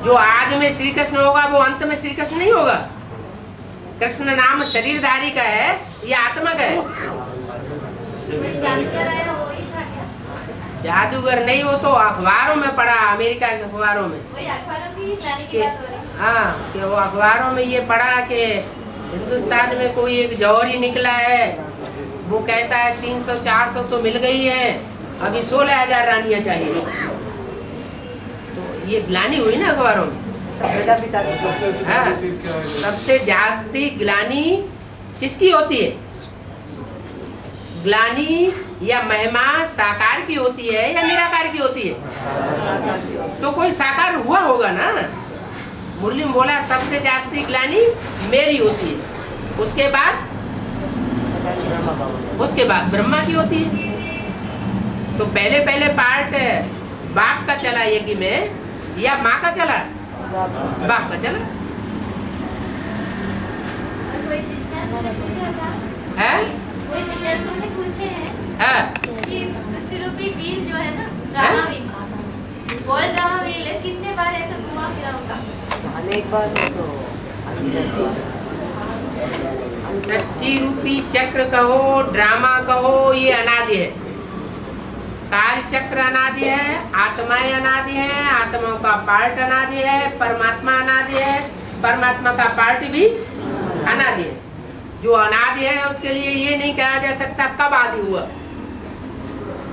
जो आज में श्री कृष्ण होगा वो अंत में श्री कृष्ण नहीं होगा। कृष्ण नाम शरीरधारी का है या आत्मा का है? जादूगर नहीं, वो तो अखबारों में पढ़ा, अमेरिका के अखबारों में। हाँ, कि वो अखबारों में ये पढ़ा कि हिंदुस्तान में कोई एक जौहरी निकला है, वो कहता है 300-400 तो मिल गई है, अभी 16,000 रानियां चाहिए। तो ये ग्लानि हुई ना अखबारों में। हाँ, सबसे जास्ती ग्लानि किसकी होती है? ग्लानि या महिमा साकार की होती है या निराकार की होती है? तो कोई साकार हुआ होगा ना। मुरली में बोला सबसे जास्ती ग्लानि मेरी होती है, उसके बाद ब्रह्मा की होती है। तो पहले पार्ट बाप का चला यज्ञ में या माँ का चला? बाप का चला है। कोई जिज्ञासु ने पूछे हैं कि सृष्टि रूपी व्हील जो है ना, drama wheel, world drama wheel है, कितने बार ऐसा घुमा फिरा होगा? एक बार तो सृष्टि रूपी चक्र कहो, ड्रामा कहो, ये अनादि है। काल चक्र अनादि है, आत्माएं अनादि है, आत्माओं का पार्ट अनादि है, परमात्मा अनादि है, परमात्मा का पार्ट भी अनादि है। जो अनादि है उसके लिए ये नहीं कहा जा सकता कब आदि हुआ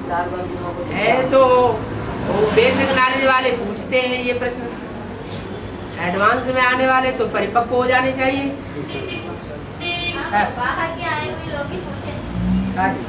4 वर्गों को है। तो वो बेसिक नॉलेज वाले पूछते हैं ये प्रश्न, एडवांस में आने वाले तो परिपक्व हो जाने चाहिए। हाँ, बाहर के आए हुए लोग ही पूछे। हाँ जी।